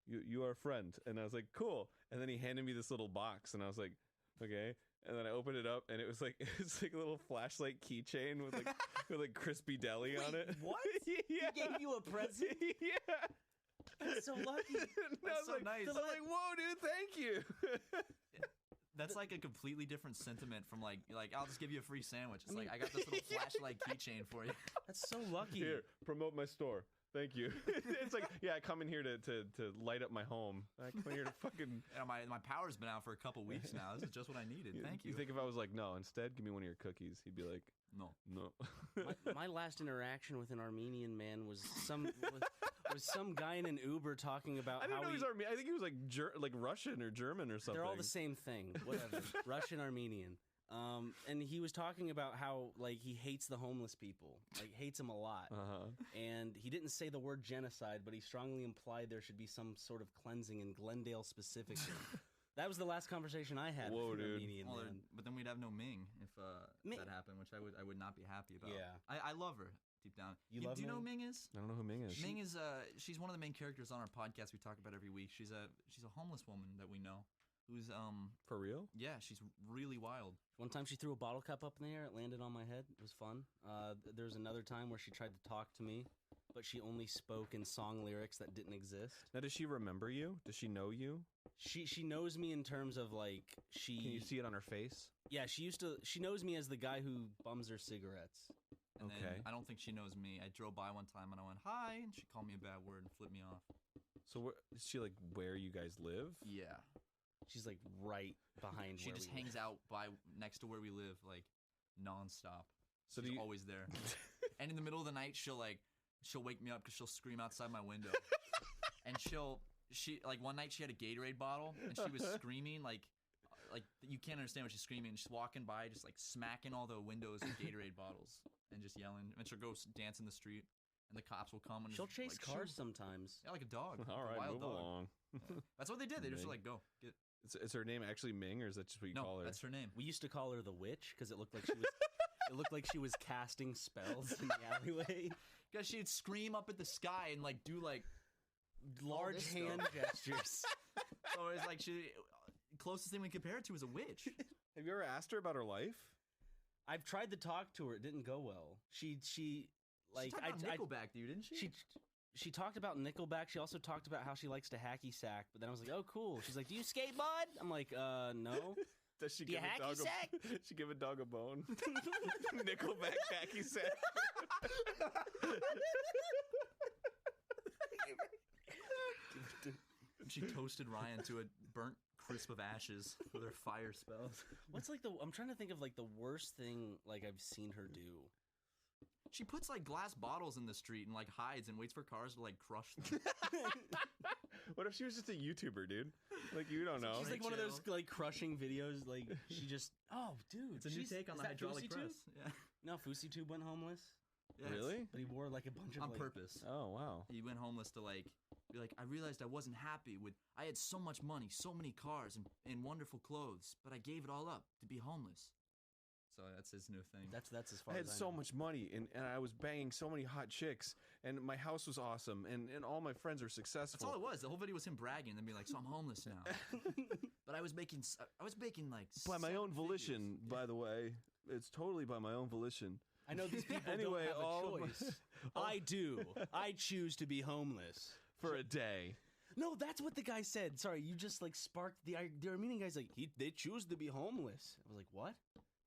You are a friend. And I was like, cool. And then he handed me this little box, and I was like, okay. And then I opened it up, and it was like a little flashlight keychain with like crispy deli on it.
What?
Yeah.
He gave you a present?
Yeah.
That's so lucky.
That's so nice.
I was like, whoa, dude, thank you.
That's like a completely different sentiment from like I'll just give you a free sandwich. It's like I got this little flashlight keychain for you.
That's so lucky.
Here, promote my store. Thank you. It's like, yeah, I come in here to light up my home. I come in here to fucking...
My power's been out for a couple weeks now. This is just what I needed. Thank you.
You think if I was like, no, instead, give me one of your cookies, he'd be like,
no.
My last interaction with an Armenian man was some guy in an Uber talking about
I didn't
how
know he was Armenian. I think he was like Russian or German or something.
They're all the same thing. Whatever. Russian, Armenian. And he was talking about how like he hates the homeless people, like hates them a lot. And he didn't say the word genocide, but he strongly implied there should be some sort of cleansing in Glendale specifically. That was the last conversation I had with an Armenian man.
But then we'd have no Ming if that happened, which I would not be happy about.
Yeah.
I love her deep down.
Do you know who
Ming is?
I don't know who Ming is.
Ming is she's one of the main characters on our podcast we talk about every week. She's a homeless woman that we know. Who's
for real?
Yeah, she's really wild.
One time she threw a bottle cap up in the air. It landed on my head. It was fun. There's another time where she tried to talk to me, but she only spoke in song lyrics that didn't exist.
Now, does she remember you? Does she know you?
She knows me in terms of like she.
Can you see it on her face?
Yeah, she knows me as the guy who bums her cigarettes.
And then I don't think she knows me. I drove by one time and I went hi, and she called me a bad word and flipped me off.
So is she like where you guys live?
Yeah.
She's like right behind.
She just hangs out next to where we live, like nonstop. So she's always there. And in the middle of the night, she'll wake me up because she'll scream outside my window. And she one night she had a Gatorade bottle and she was screaming like you can't understand what she's screaming. She's walking by, just like smacking all the windows with Gatorade bottles and just yelling. And she'll go dance in the street. And the cops will come and
she'll chase cars sometimes.
Yeah, like a dog.
All right,
wild
move
dog.
along.
That's what they did. They just like go.
Is her name actually Ming, or is that just what you call her?
That's her name.
We used to call her the witch because it looked like she was. It looked like she was casting spells in the alleyway.
Because she'd scream up at the sky and like do like
large hand gestures.
So it's like closest thing we compare it to is a witch.
Have you ever asked her about her life?
I've tried to talk to her. It didn't go well. She
talked about Nickelback, dude, didn't she?
She talked about Nickelback. She also talked about how she likes to hacky sack. But then I was like, oh, cool. She's like, do you skate, bud? I'm like, no.
Does she
do you hacky sack?
She give a dog a bone? Nickelback hacky sack.
She toasted Ryan to a burnt crisp of ashes with her fire spells.
What's like I'm trying to think of like the worst thing like I've seen her do.
She puts like glass bottles in the street and like hides and waits for cars to like crush them.
What if she was just a YouTuber, dude? Like you don't know.
She's like one of those like crushing videos. Like she just dude,
it's a new take on the hydraulic press. Yeah.
No, Fousey Tube went homeless.
Yes.
Really?
But he wore like a bunch of
on purpose.
Oh wow.
He went homeless to like be like, I realized I wasn't happy with. I had so much money, so many cars, and wonderful clothes, but I gave it all up to be homeless. So that's his new thing.
That's as far
I
as
had so much money, and I was banging so many hot chicks, and my house was awesome, and all my friends are successful.
That's all it was. The whole video was him bragging and then being like, so I'm homeless now. But I was making like
by my own volition, by the way. It's totally by my own volition.
I know these people
anyway,
don't have a choice. I do. I choose to be homeless.
For a day.
No, that's what the guy said. Sorry, you just like sparked the Armenian guy's like, they choose to be homeless. I was like, what?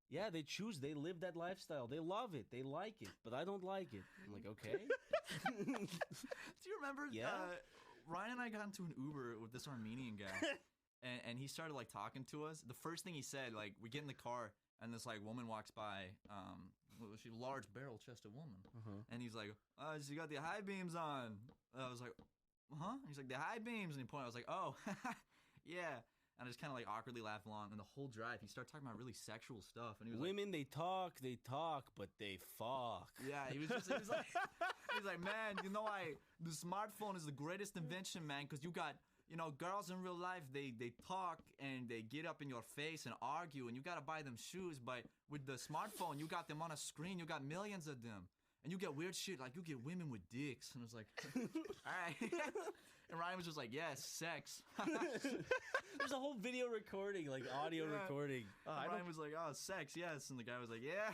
Yeah, they live that lifestyle. They love it. They like it, but I don't like it. I'm like, okay.
Do you remember?
Yeah.
Ryan and I got into an Uber with this Armenian guy, and he started like talking to us. The first thing he said, like, we get in the car, and this like woman walks by. She's a large barrel-chested woman, and he's like, she got the high beams on. I was like, huh? He's like, the high beams, and he pointed. I was like, oh, yeah. And I just kind of like awkwardly laughed along. And the whole drive, he started talking about really sexual stuff. And he was
women, they talk, but they fuck.
Yeah, he was like, man, you know, the smartphone is the greatest invention, man, because you got, you know, girls in real life, they talk and they get up in your face and argue, and you got to buy them shoes. But with the smartphone, you got them on a screen. You got millions of them. and you get weird shit, like you get women with dicks. And I was like, all right. And Ryan was just like, yes, sex.
There's a whole video recording, like audio recording.
Ryan was like, oh, sex, yes. And the guy was like, yeah.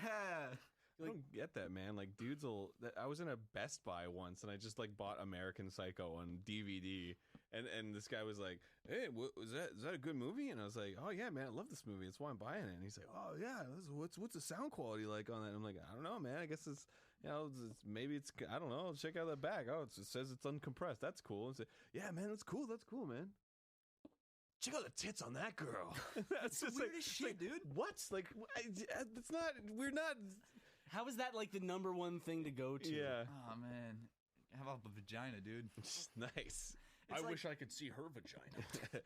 I don't get that, man. Like, dudes will. I was in a Best Buy once, and I just like bought American Psycho on DVD, and this guy was like, "Hey, is that a good movie?" And I was like, "Oh yeah, man, I love this movie. That's why I'm buying it." And he's like, "Oh yeah, what's the sound quality like on that?" And I'm like, "I don't know, man. I guess it's maybe it's I don't know. Check out the back. Oh, it says it's uncompressed. That's cool." And say, "Yeah, man, that's cool. That's cool, man." Check out the tits on that girl. That's
just weird as shit, dude.
What? Like, it's not. We're not.
How is that like the #1 thing to go to?
Yeah.
Oh man, how about the vagina, dude?
Nice.
I wish I could see her vagina,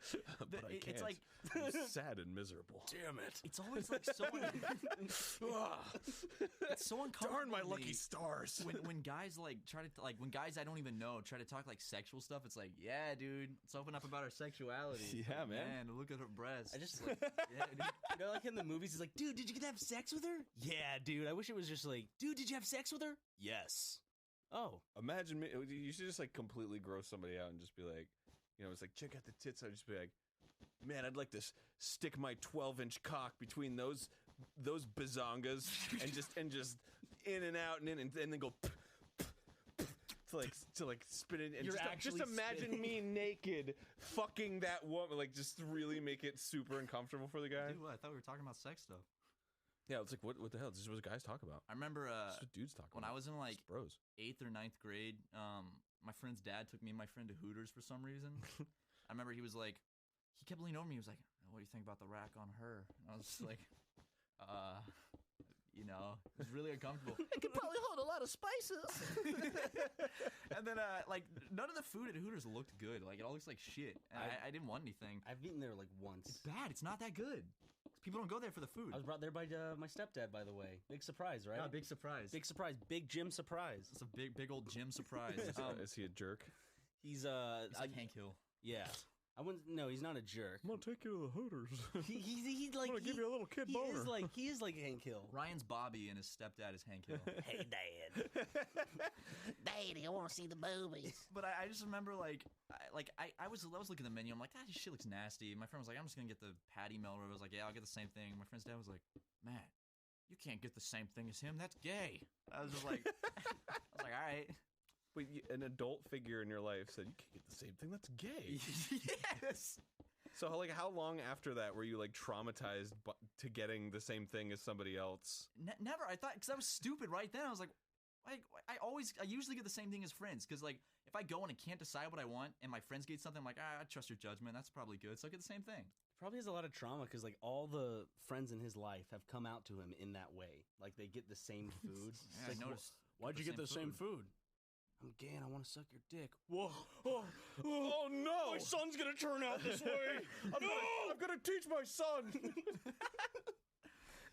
but I can't.
It's like
I'm sad and miserable.
Damn it!
It's always like so. It's so uncomfortable.
Darn my
to
lucky
me
stars.
when guys like try to when guys I don't even know try to talk like sexual stuff. It's like, yeah, dude, let's open up about our sexuality.
Yeah,
like,
man.
Look at her breasts.
I just like, yeah, dude. You know, like in the movies, it's like, dude, did you get to have sex with her? Yeah, dude. I wish it was just like, dude, did you have sex with her? Yes. Oh,
Imagine me. You should just like completely gross somebody out and just be like, you know, it's like, check out the tits. I'd just be like, man, I'd like to stick my 12-inch cock between those bazongas and just in and out and then go to like spin it and
You're
just
actually
imagine
spinning.
me naked fucking that woman, like just really make it super uncomfortable for the guy.
Dude, what? I thought we were talking about sex stuff.
Yeah, it's like what the hell? This is what guys talk about.
I remember
This is what dudes talk
when
about.
I was in like
It's bros.
8th or 9th grade, my friend's dad took me and my friend to Hooters for some reason. I remember he was like, he kept leaning over me. He was like, "What do you think about the rack on her?" And I was just like, you know, it was really uncomfortable.
It could probably hold a lot of spices.
And then, like, none of the food at Hooters looked good. Like, it all looks like shit. And I didn't want anything.
I've eaten there like once.
It's bad. It's not that good. People don't go there for the food.
I was brought there by my stepdad, by the way. Big surprise, right?
Yeah, big surprise.
Big surprise. Big Jim surprise.
It's a big old Jim surprise.
Is he a jerk?
He's
It's like Hank Hill.
yeah. I wouldn't. No, he's not a jerk.
I'm gonna take you to the Hooters.
He's like
I'm gonna give you a little kid boner.
He is like Hank Hill.
Ryan's Bobby and his stepdad is Hank Hill.
Hey, Dad.
Daddy, I want to see the boobies.
But I just remember I was looking at the menu. I'm like, this shit looks nasty. My friend was like, I'm just gonna get the patty melt. I was like, yeah, I'll get the same thing. My friend's dad was like, Matt, you can't get the same thing as him. That's gay. I was just like, all right.
But an adult figure in your life said you can't get the same thing. That's gay.
Yes.
So like, how long after that were you like traumatized to getting the same thing as somebody else?
Never. I thought because I was stupid right then. I was like, I usually get the same thing as friends because like if I go and I can't decide what I want and my friends get something, I'm like, I trust your judgment. That's probably good. So I get the same thing.
Probably has a lot of trauma because like all the friends in his life have come out to him in that way. Like they get the same food.
Yeah, I noticed.
Why'd you get the same food? I'm gay and I want to suck your dick.
Whoa! Oh no!
My son's gonna turn out this way.
I'm gonna teach my son.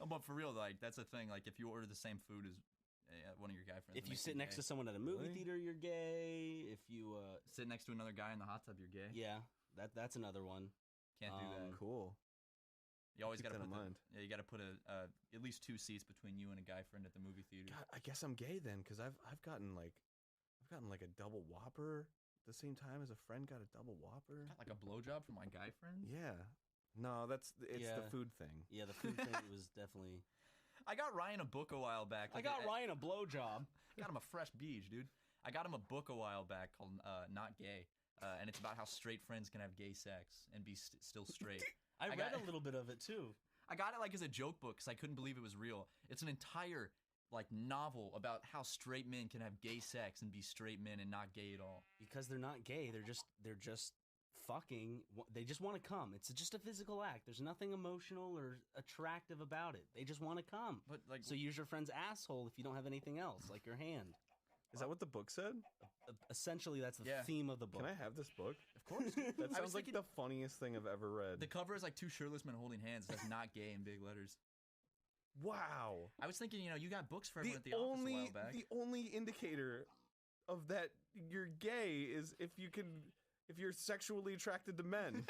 But for real, like that's the thing. Like if you order the same food as one of your guy friends,
If you sit next to someone at a movie theater, you're gay. If you
sit next to another guy in the hot tub, you're gay.
yeah, that's another one.
Can't do that.
Cool.
You always
Keep
got to
that in
put
mind.
you got to put at least 2 seats between you and a guy friend at the movie theater.
God, I guess I'm gay then, because I've gotten like a double Whopper at the same time as a friend got a double Whopper.
Got like a blowjob from my guy friend.
Yeah. No, it's
Yeah.
the food thing.
Yeah, the food thing was definitely.
I got Ryan a book a while back.
I got Ryan a blowjob.
Got him a fresh beach, dude. I got him a book a while back called Not Gay, and it's about how straight friends can have gay sex and be still straight.
I read
got-
a little bit of it too.
I got it like as a joke book because I couldn't believe it was real. It's an entire like novel about how straight men can have gay sex and be straight men and not gay at all.
Because they're not gay. They're just fucking. They just want to come. It's just a physical act. There's nothing emotional or attractive about it. They just want to come.
But like,
So use your friend's asshole if you don't have anything else, like your hand.
Is that what the book said?
Essentially, that's the
Yeah.
theme of the book.
Can I have this book?
of course,
That
I was
sounds like
thinking-
the funniest thing I've ever read.
the cover is like 2 shirtless men holding hands. It says "Not Gay" in big letters.
Wow.
I was thinking, you got books for everyone at the office a while back.
The only indicator of that you're gay is if you're sexually attracted to men.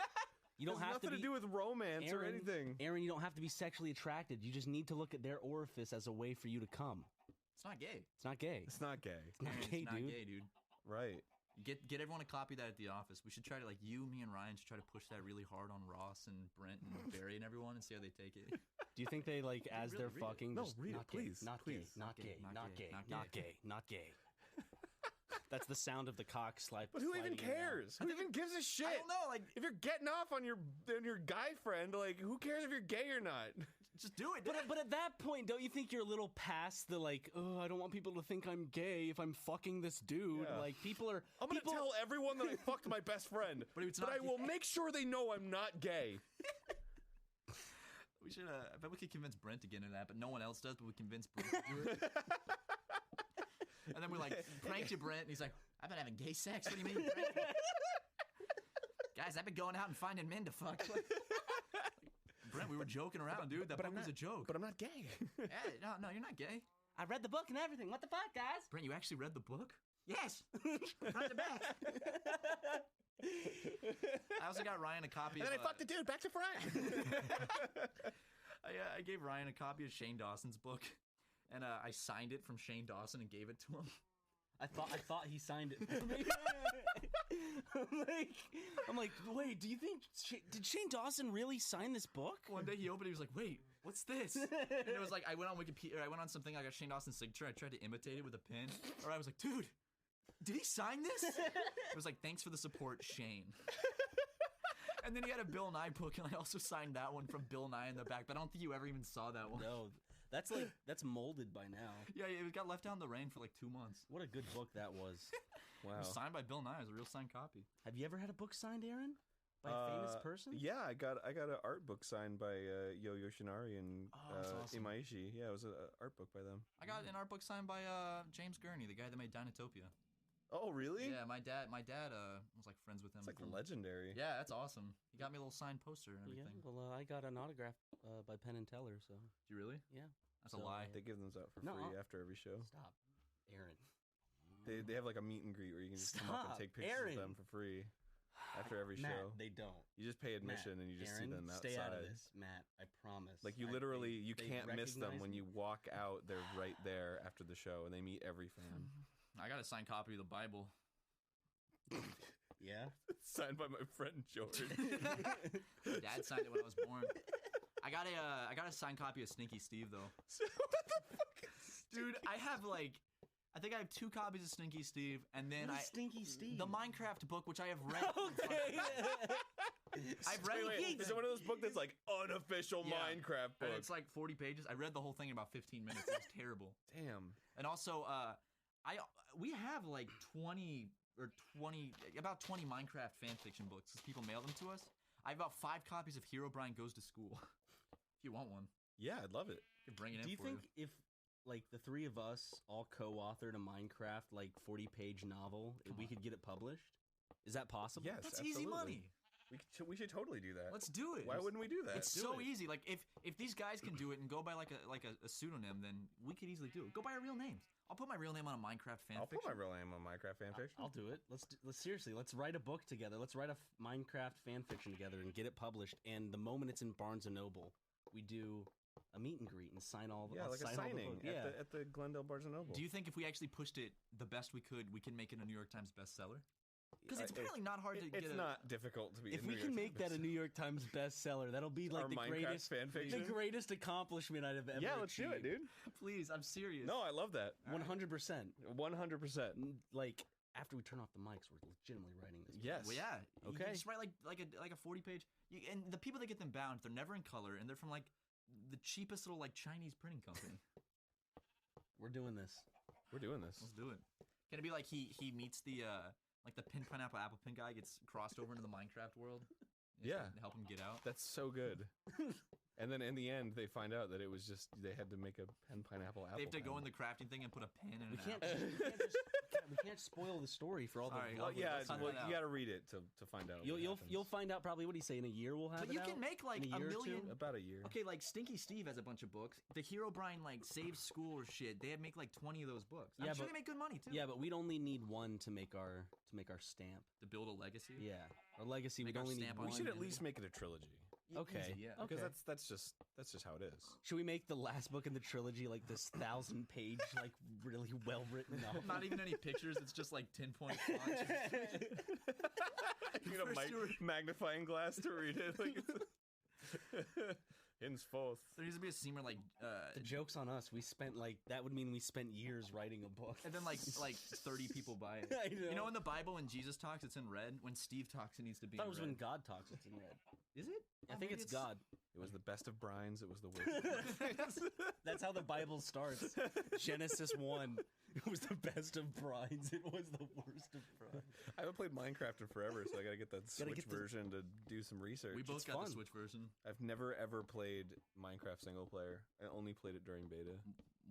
You don't
It has
have to
nothing
be,
to do with romance or anything.
Aaron, you don't have to be sexually attracted. You just need to look at their orifice as a way for you to come.
It's not gay.
It's not gay.
It's not gay.
It's not
It's
gay,
not
dude.
gay, dude.
Right.
Get everyone a copy of that at the office. We should try to, like, me and Ryan should try to push that really hard on Ross and Brent and Barry and everyone and see how they take it.
Do you think they, like, as
really
they're
read it.
fucking,
No,
just,
read it,
not gay,
please,
not
please.
gay, not gay, not gay, not gay, not gay. That's the sound of the cock slide.
But who even
sliding in and out.
cares? Who even gives a shit?
I don't know, like,
If you're getting off on your guy friend, like, who cares if you're gay or not?
just do it.
But at that point, don't you think you're a little past the, like, oh, I don't want people to think I'm gay if I'm fucking this dude?
Yeah.
Like, people are...
I'm gonna tell everyone that I fucked my best friend,
But it's
but
not
I will make sure they know I'm not gay.
We should, I bet we could convince Brent to get into that, but no one else does, but we convince Brent to do it. And then we're like, pranked you, Brent, and he's like, I've been having gay sex. What do you mean? Guys, I've been going out and finding men to fuck. Brent, we were joking around, dude. That book was a joke.
But I'm not gay.
Hey, no, you're not gay.
I read the book and everything. What the fuck, guys?
Brent, you actually read the book? Yes. Front to back. I also got Ryan a copy
And
of...
then I fucked the dude back to front.
I gave Ryan a copy of Shane Dawson's book, and I signed it from Shane Dawson and gave it to him.
I thought he signed it for me. I'm like, wait, do you think did Shane Dawson really sign this book?
One day he opened it, he was like, wait, what's this? And it was like, I went on Wikipedia, I went on something, I got Shane Dawson's signature, I tried to imitate it with a pen, or I was like, dude, did he sign this? It was like, thanks for the support, Shane. And then he had a Bill Nye book, and I also signed that one from Bill Nye in the back, but I don't think you ever even saw that one.
No, that's molded by now.
Yeah, it got left out in the rain for like 2 months.
What a good book that was.
It
Wow.
was signed by Bill Nye. It was a real signed copy.
Have you ever had a book signed, Aaron? By a famous person?
Yeah, I got an art book signed by Yo Yoshinari and
that's awesome.
Imaishi. Yeah, it was an art book by them.
I got an art book signed by James Gurney, the guy that made Dinotopia.
Oh, really?
Yeah, my dad was like friends with him.
It's like
from-
legendary.
Yeah, that's awesome. He got me a little signed poster and everything.
Yeah, well, I got an autograph by Penn and Teller, so
Did you really?
yeah.
That's
So,
a lie.
They give those out for
No,
free after every show.
Stop, Aaron.
They have like a meet and greet where you can just come up and
Stop,
take pictures
Aaron.
of them for free after every
Matt,
show.
they don't.
You just pay admission
Matt,
and you just
Aaron,
see them outside.
Stay out of this, Matt. I promise.
Like you
I-
literally,
they-
you
they
can't miss them
recognize
when
me.
you walk out. They're right there after the show, and they meet every fan.
I got a signed copy of the Bible.
Yeah.
Signed by my friend George.
My dad signed it when I was born. I got a signed copy of Sneaky Steve though.
What the fuck is
Dude, I think I have 2 copies of Sneaky Steve, and then
What is Stinky Steve?
the Minecraft book, which I have read.
Okay.
I've read
Wait, is it one of those books that's like unofficial
Yeah.
Minecraft
And
book?
it's like 40 pages. I read the whole thing in about 15 minutes. It was terrible.
Damn.
And also, we have like about 20 Minecraft fan fiction books because people mail them to us. I have about 5 copies of Herobrine Goes to School. If you want one,
Yeah, I'd love it.
I can bring it in
Do you
for
think if like the 3 of us all co-authored a Minecraft like 40-page novel, we could get it published? Is that possible?
Yes,
That's
absolutely.
easy money.
We should totally do that.
Let's do it.
Why wouldn't we do that?
It's so easy. Like if these guys can do it and go by like a pseudonym, then we could easily do it. Go by our real names. I'll put my real name on a Minecraft fan
I'll
fiction.
put my real name on Minecraft fanfiction.
I'll do it. Let's seriously. Let's write a book together. Let's write a Minecraft fan fiction together and get it published. And the moment it's in Barnes and Noble, we do a meet and greet and sign all.
Yeah, like a
sign all the
signing
book. Yeah.
at the Glendale Barnes and Noble.
Do you think if we actually pushed it the best we could, we can make it a New York Times bestseller? Because it's apparently not hard to get.
It's not difficult to be.
If
a
we
New
can
York
make
Times
that a New York Times bestseller, that'll be like
Our
the
Minecraft
greatest
fanfiction?
the greatest accomplishment I've ever.
Yeah, let's do it, dude.
Please, I'm serious.
No, I love that.
100%.
100%.
Like after we turn off the mics, we're legitimately writing this.
Yes.
Well, yeah. You
Okay.
just write like a 40-page. And the people that get them bound, they're never in color, and they're from like the cheapest little like Chinese printing company.
We're doing this.
We're doing this.
Let's do it. Can it be like he meets the like the pin pineapple apple pin guy gets crossed over into the Minecraft world? And
Yeah.
to help him get out.
That's so good. And then in the end, they find out that it was just they had to make a pineapple apple.
They have to go
pen.
in the crafting thing and put a pin in
We
an
can't.
apple.
We can't spoil the story for all
Sorry,
the.
I'll-
lovely-
Yeah,
Let's find
well,
that out.
you got to read it to find out. what happens.
You'll find out probably. What do you say? In a year we'll have
But
it
you
out?
can make like
In
a
a year or two?
million.
about a year.
Okay, like Stinky Steve has a bunch of books. The Herobrine like saves school or shit. They make like 20 of those books. I'm
Yeah,
sure
but-
they make good money too.
Yeah, but we'd only need one to make our stamp.
To build a legacy.
Yeah, our legacy.
Make
We'd
our
only need
stamp
one.
We
on
should
it.
at least make it a trilogy.
Okay.
Easy, yeah.
Okay.
Because that's just how it is.
Should we make the last book in the trilogy like this 1,000-page, like really well written novel?
Not even any pictures. It's just like 10-point font.
You need a magnifying glass to read it. Like henceforth.
There needs to be a scene where like
The joke's on us. We spent that would mean we spent years writing a book.
and then like 30 people buy it.
I know.
You know in the Bible when Jesus talks it's in red. When Steve talks it needs to be
I thought
in
it was
red.
when God talks, it's in red.
Is it?
I think
maybe
it's God.
It was the best of brines. It was the worst. Of brines.
That's how the Bible starts. Genesis 1. It was the best of brines. It was the worst of brines.
I haven't played Minecraft in forever, so I gotta get that Switch version to do some research.
We both
It's
got
fun.
the Switch version.
I've never ever played Minecraft single player. I only played it during beta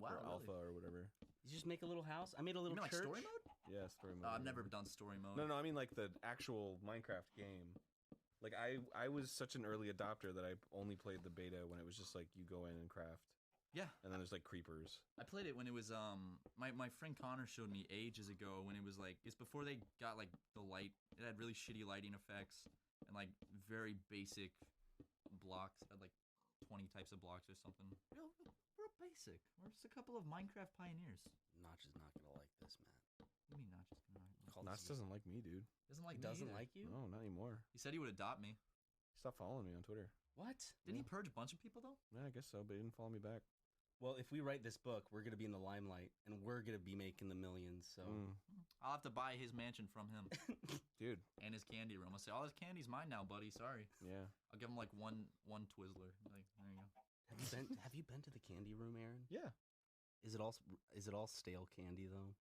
Wow.
or alpha or whatever.
You just make a little house. I made a
You
little
mean like
church.
story mode?
Yeah, story mode.
I've never done story mode.
No, I mean like the actual Minecraft game. Like I was such an early adopter that I only played the beta when it was just like you go in and craft.
Yeah.
And then there's like creepers.
I played it when it was my friend Connor showed me ages ago when it was like it's before they got like the light. It had really shitty lighting effects and like very basic blocks. It had like 20 types of blocks or something. Real basic. We're just a couple of Minecraft pioneers.
Notch is not gonna like this, Matt.
What do you mean Notch is gonna like me?
Notch doesn't like me, dude.
Doesn't like
He
me
doesn't
either.
like you?
No, not anymore.
He said he would adopt me.
He stopped following me on Twitter.
What?
Didn't he purge a bunch of people though?
Yeah, I guess so, but he didn't follow me back.
Well, if we write this book, we're gonna be in the limelight, and we're gonna be making the millions. So
I'll have to buy his mansion from him
Dude,
and his candy room. I'll say, all his candy's mine now, buddy. Sorry.
yeah.
I'll give him like one Twizzler. Like there you go.
have you been to the candy room, Aaron?
Yeah.
Is it all stale candy though?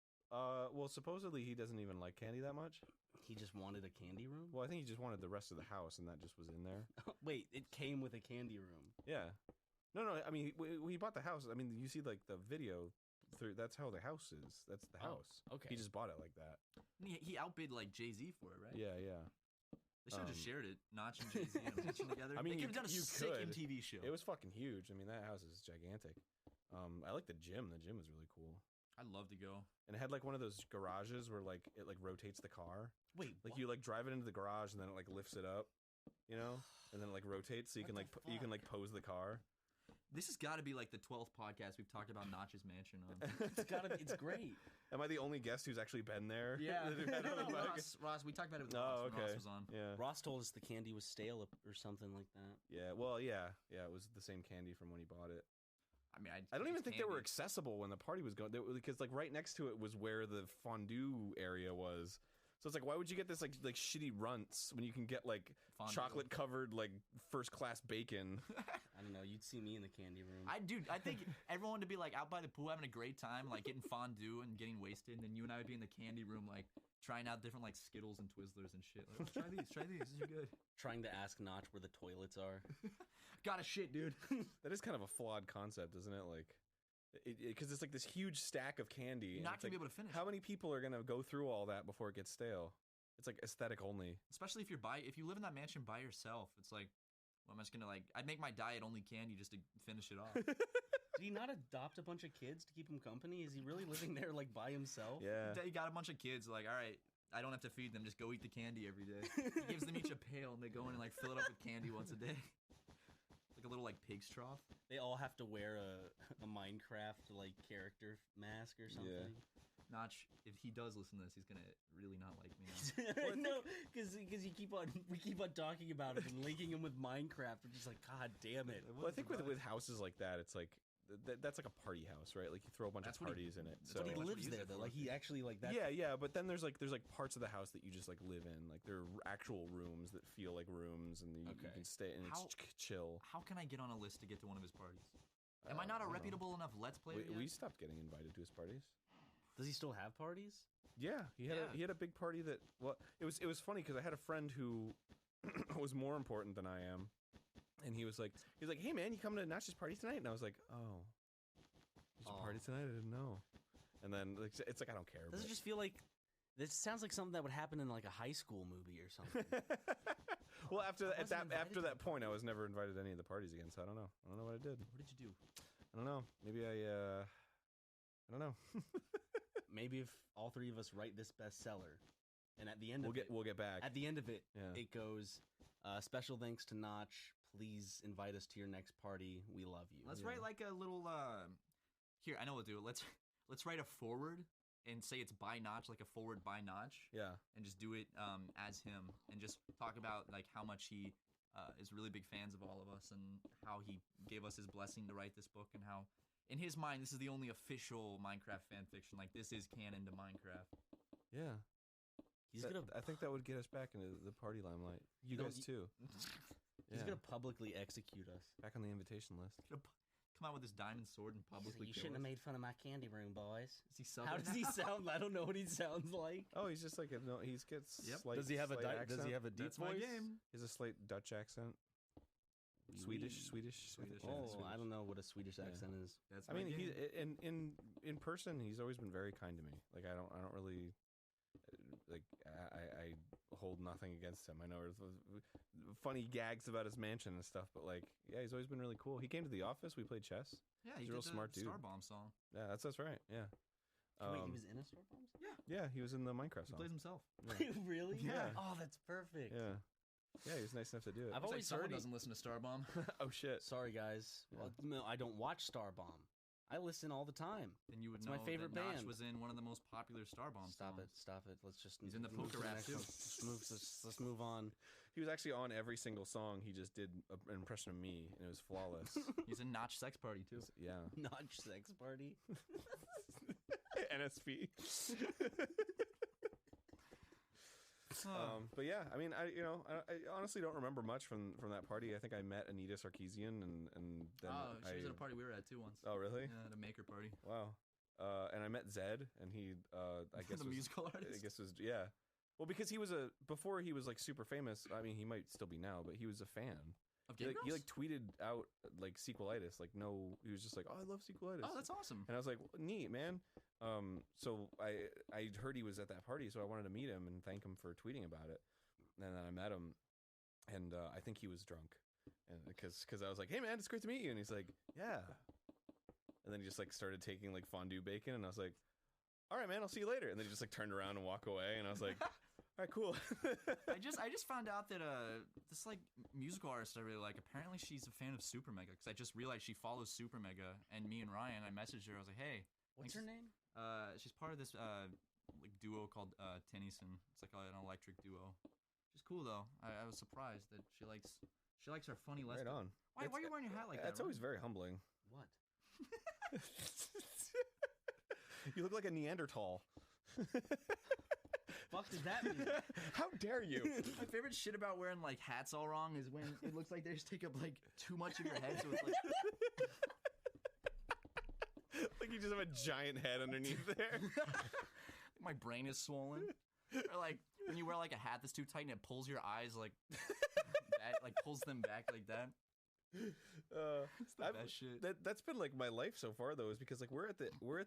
Well, supposedly he doesn't even like candy that much.
He just wanted a candy room.
Well, I think he just wanted the rest of the house, and that just was in there.
Wait, it came with a candy room.
Yeah. No, I mean, when he bought the house, I mean, you see, like, the video through, that's how the house is. That's the
Oh,
house.
okay.
He just bought it like that.
And he outbid like Jay-Z for it, right?
Yeah.
They should have just shared it. Notch and Jay-Z and a mansion together.
I mean,
they
you
could have done a
you
sick
could.
MTV show.
It was fucking huge. I mean, that house is gigantic. I like the gym. The gym was really cool.
I'd love to go.
And it had, like, one of those garages where, like, it, like, rotates the car.
Wait,
Like, you, like, drive it into the garage, and then it, like, lifts it up, you know? And then it, like, rotates, so you can, like, you can, like, pose the car.
This has got to be like the 12th podcast we've talked about Notch's mansion on.
It's great.
Am I the only guest who's actually been there?
Yeah.
That we've had on the mic?
Ross, we talked about it with
Oh,
Ross when
okay.
Ross was on.
Yeah.
Ross told us the candy was stale or something like that.
Yeah. Well, yeah. It was the same candy from when he bought it.
I mean,
I don't even
it's
think they were
candy.
accessible when the party was going. Because like right next to it was where the fondue area was. So it's like, why would you get this like shitty runts when you can get like
Fondue.
chocolate covered like first class bacon?
I don't know. You'd see me in the candy room.
I think everyone would be like out by the pool having a great time, like getting fondue and getting wasted, and then you and I would be in the candy room like trying out different like Skittles and Twizzlers and shit. Like, try these. These are good.
Trying to ask Notch where the toilets are.
Got a shit, dude.
That is kind of a flawed concept, isn't it? Like, because it's like this huge stack of candy.
You're
and
not
it's
gonna be
like,
able to finish.
How many people are gonna go through all that before it gets stale? It's like aesthetic only.
Especially if you live in that mansion by yourself, it's like, well, I'm just gonna like, I'd make my diet only candy just to finish it off.
Did he not adopt a bunch of kids to keep him company? Is he really living there like by himself?
Yeah.
He got a bunch of kids. Like, all right, I don't have to feed them. Just go eat the candy every day. He gives them each a pail, and they go in and like fill it up with candy once a day. Like a little like pig's trough.
They all have to wear a Minecraft like character mask or something.
Yeah.
Notch, if he does listen to this, he's gonna really not like me now.
No, because we keep on talking about it and linking him with Minecraft. We're just like, God damn it.
Well, I think with houses like that, it's like that's like a party house, right? Like you throw a bunch
That's
of
what he-
parties in it.
that's
So
But he
what
lives
use
there
it
though.
for.
Like he actually like that.
yeah. But then there's like parts of the house that you just like live in. Like there are actual rooms that feel like rooms, and you
Okay.
can stay and
How-
it's chill.
How can I get on a list to get to one of his parties? Am I not a
don't know.
reputable enough Let's Player yet?
We stopped getting invited to his parties.
Does he still have parties?
Yeah, he had a big party that. Well, it was funny because I had a friend who was more important than I am, and he was like, hey man, you coming to Notch's party tonight? And I was like, oh, there's a party tonight? I didn't know. And then it's like I don't care.
Does it just feel like this sounds like something that would happen in like a high school movie or something?
Well, after
wasn't invited
after
to
that point, I was never invited to any of the parties again. So I don't know. I don't know what I did.
What did you do?
I don't know. Maybe I don't know.
Maybe if all three of us write this bestseller, and at the end
We'll get back.
at the end of it,
Yeah.
it goes, special thanks to Notch. please invite us to your next party. We love you.
Let's write like a little. Here, I know what we'll do. Let's write a forward and say it's by Notch, like a forward by Notch.
Yeah.
And just do it as him, and just talk about like how much he is really big fans of all of us, and how he gave us his blessing to write this book, and how in his mind this is the only official Minecraft fan fiction. Like this is canon to Minecraft.
Yeah. I think that would get us back into the party limelight. You guys too.
He's gonna publicly execute us.
Back on the invitation list.
Come out with his diamond sword and publicly.
You shouldn't have made fun of my candy room, boys.
Is he Southern?
How does he sound? I don't know what he sounds like.
Oh, he's just like he gets.
Yep.
Slight,
Does he have a
slight accent?
Does he have a deep
That's
voice?
my game.
He has a slight Dutch accent. Swedish.
Oh, I don't know what a Swedish accent is.
That's
I
my
mean,
game.
in person, he's always been very kind to me. Like I don't really like I hold nothing against him. I know there's funny gags about his mansion and stuff, but like yeah, he's always been really cool. He came to the office. We played chess.
Yeah,
he's
he
a real
did
smart dude.
Star Bomb song.
Yeah, that's right. Yeah.
Wait, he was in a Star Bomb?
Yeah, he was in the Minecraft
He
song.
plays himself.
Really?
Yeah.
Oh, that's perfect.
Yeah. Yeah, he was nice enough to do it.
I've always
someone
heard
doesn't listen to Star Bomb.
Oh shit.
Sorry, guys. Well, no, I don't watch Star Bomb. I listen all the time.
Then you would
It's
know
my favorite
that Notch
band.
was in one of the most popular Star Bomb
Stop
songs.
it. Stop it. Let's just.
He's in the
move
poker
to
rap,
next
too.
one. Let's move on.
He was actually on every single song. He just did an impression of me, and it was flawless.
He's in Notch Sex Party too.
Yeah.
Notch sex party.
NSP. But yeah, I mean, I honestly don't remember much from that party. I think I met Anita Sarkeesian, and then
she was at a party we were at too once.
Oh really?
Yeah, at a maker party.
Wow. And I met Zed, and he I guess
the
was,
musical artist.
I guess was Well, because he was before he was like super famous. I mean, he might still be now, but he was a fan.
Of
He
Game
he
Grumps?
tweeted out like sequelitis. Like no, he was just like, oh, I love sequelitis.
Oh, that's awesome.
And I was like, neat, man. So I heard he was at that party, so I wanted to meet him and thank him for tweeting about it. And then I met him, and I think he was drunk, and because I was like, hey man, it's great to meet you, and he's like, yeah. And then he just like started taking like fondue bacon, and I was like, all right, man, I'll see you later. And then he just like turned around and walked away, and I was like, all right, cool.
I just found out that this like musical artist I really like, apparently she's a fan of Super Mega, because I just realized she follows Super Mega, and me and Ryan, I messaged her. I was like, hey,
What's her name?
she's part of this like duo called Tennyson. It's like an electric duo. She's cool though. I was surprised that she likes her funny
Right
lesbian.
on.
Why are you wearing your hat like that?
That's always very humbling.
What?
You look like a Neanderthal.
Fuck does that mean?
How dare you?
My favorite shit about wearing like hats all wrong is when it looks like they just take up like too much of your head, so it's like
Like you just have a giant head underneath there.
my brain is swollen. Or like when you wear like a hat that's too tight and it pulls your eyes like that, like pulls them back like that. It's the best shit.
That's been like my life so far though, is because like we're at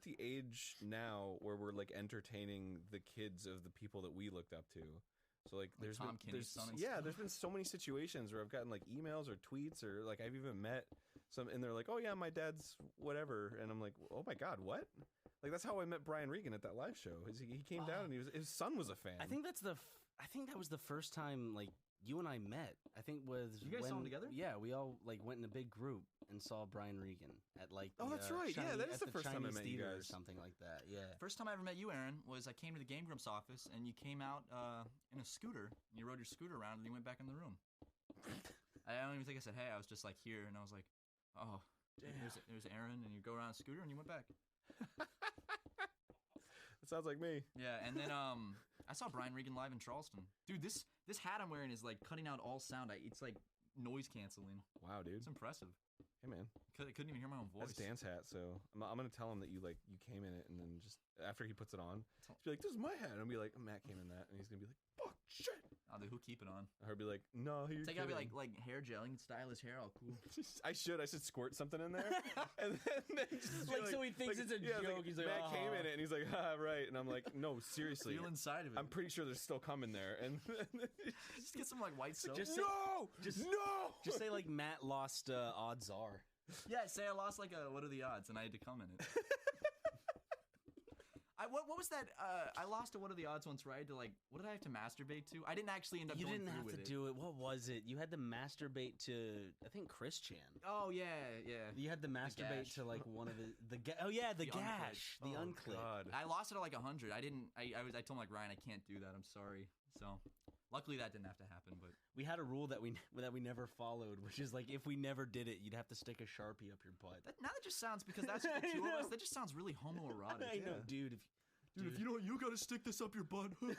the age now where we're like entertaining the kids of the people that we looked up to. So like there's
Tom
been
Kenny's son and stuff.
there's been so many situations where I've gotten like emails or tweets, or like I've even met some, and they're like, oh yeah, my dad's whatever, and I'm like, oh my god, what? Like that's how I met Brian Regan at that live show. He came down and his son was a fan.
I think that was the first time like you and I met. I think was
You guys saw him together?
Yeah, we all like went in a big group and saw Brian Regan at like
Oh, that's right. Yeah, that is the first time I
Chinese
met you
theater
guys.
or something like that. Yeah.
First time I ever met you, Aaron, was I came to the Game Grumps office and you came out in a scooter and you rode your scooter around and you went back in the room. I don't even think I said hey. I was just like here, and I was like, oh, there's Aaron, and you go around a scooter and you went back.
It sounds like me.
Yeah, and then I saw Brian Regan live in Charleston. Dude, this hat I'm wearing is like cutting out all sound. It's like noise canceling.
Wow, dude.
It's impressive.
Hey man,
I couldn't even hear my own voice.
that's Dan's hat. So I'm gonna tell him that you came in it, and then just after he puts it on, just be like, "This is my hat." And I'll be like, "Matt came in that," and he's gonna be like, "Fuck, shit."
Oh, dude, who'll keep it on?
I'll be like, "No, you're
Take out
kidding."
like hair gel. You can style his hair all cool.
I should squirt something in there, and then just be
Like, so he thinks it's a joke. He's like,
Matt came
"Ah."
in it, and he's like, right, and I'm like, no, seriously,
Feel inside of it.
I'm pretty sure there's still cum in there, and
Just get some like white soap.
Just
no, no,
Just say like Matt lost odds are.
Yeah, say I lost like what are the odds, and I had to come in it. What was that? I lost to What Are the Odds once, right? To like, what did I have to masturbate to? I didn't actually end up.
You
going
didn't
through
have
with
to
it.
do it. What was it? You had to masturbate to, I think, Chris Chan.
Oh yeah.
You had to masturbate
gash.
to like one of the gash. The unclip.
God.
I lost it at like 100. I didn't. I told him like, Ryan, I can't do that. I'm sorry. So luckily that didn't have to happen. But
We had a rule that we never followed, which is like if we never did it, you'd have to stick a Sharpie up your butt.
now that just sounds, because that's just the two of us. That just sounds really homoerotic.
I know, dude.
Dude, if you don't, you gotta stick this up your butt.
You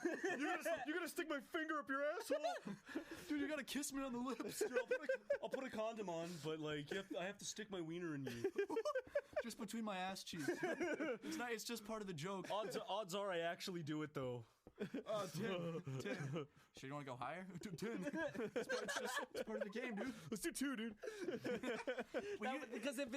gotta stick my finger up your asshole.
Dude, you gotta kiss me on the lips. Dude,
I'll put a condom on, but like I have to stick my wiener in you.
just between my ass cheeks. It's not. It's just part of the joke.
Odds are I actually do it though.
10. Sure, you want to go higher? 10. It's part of the game, dude.
Let's do 2, dude.
Because then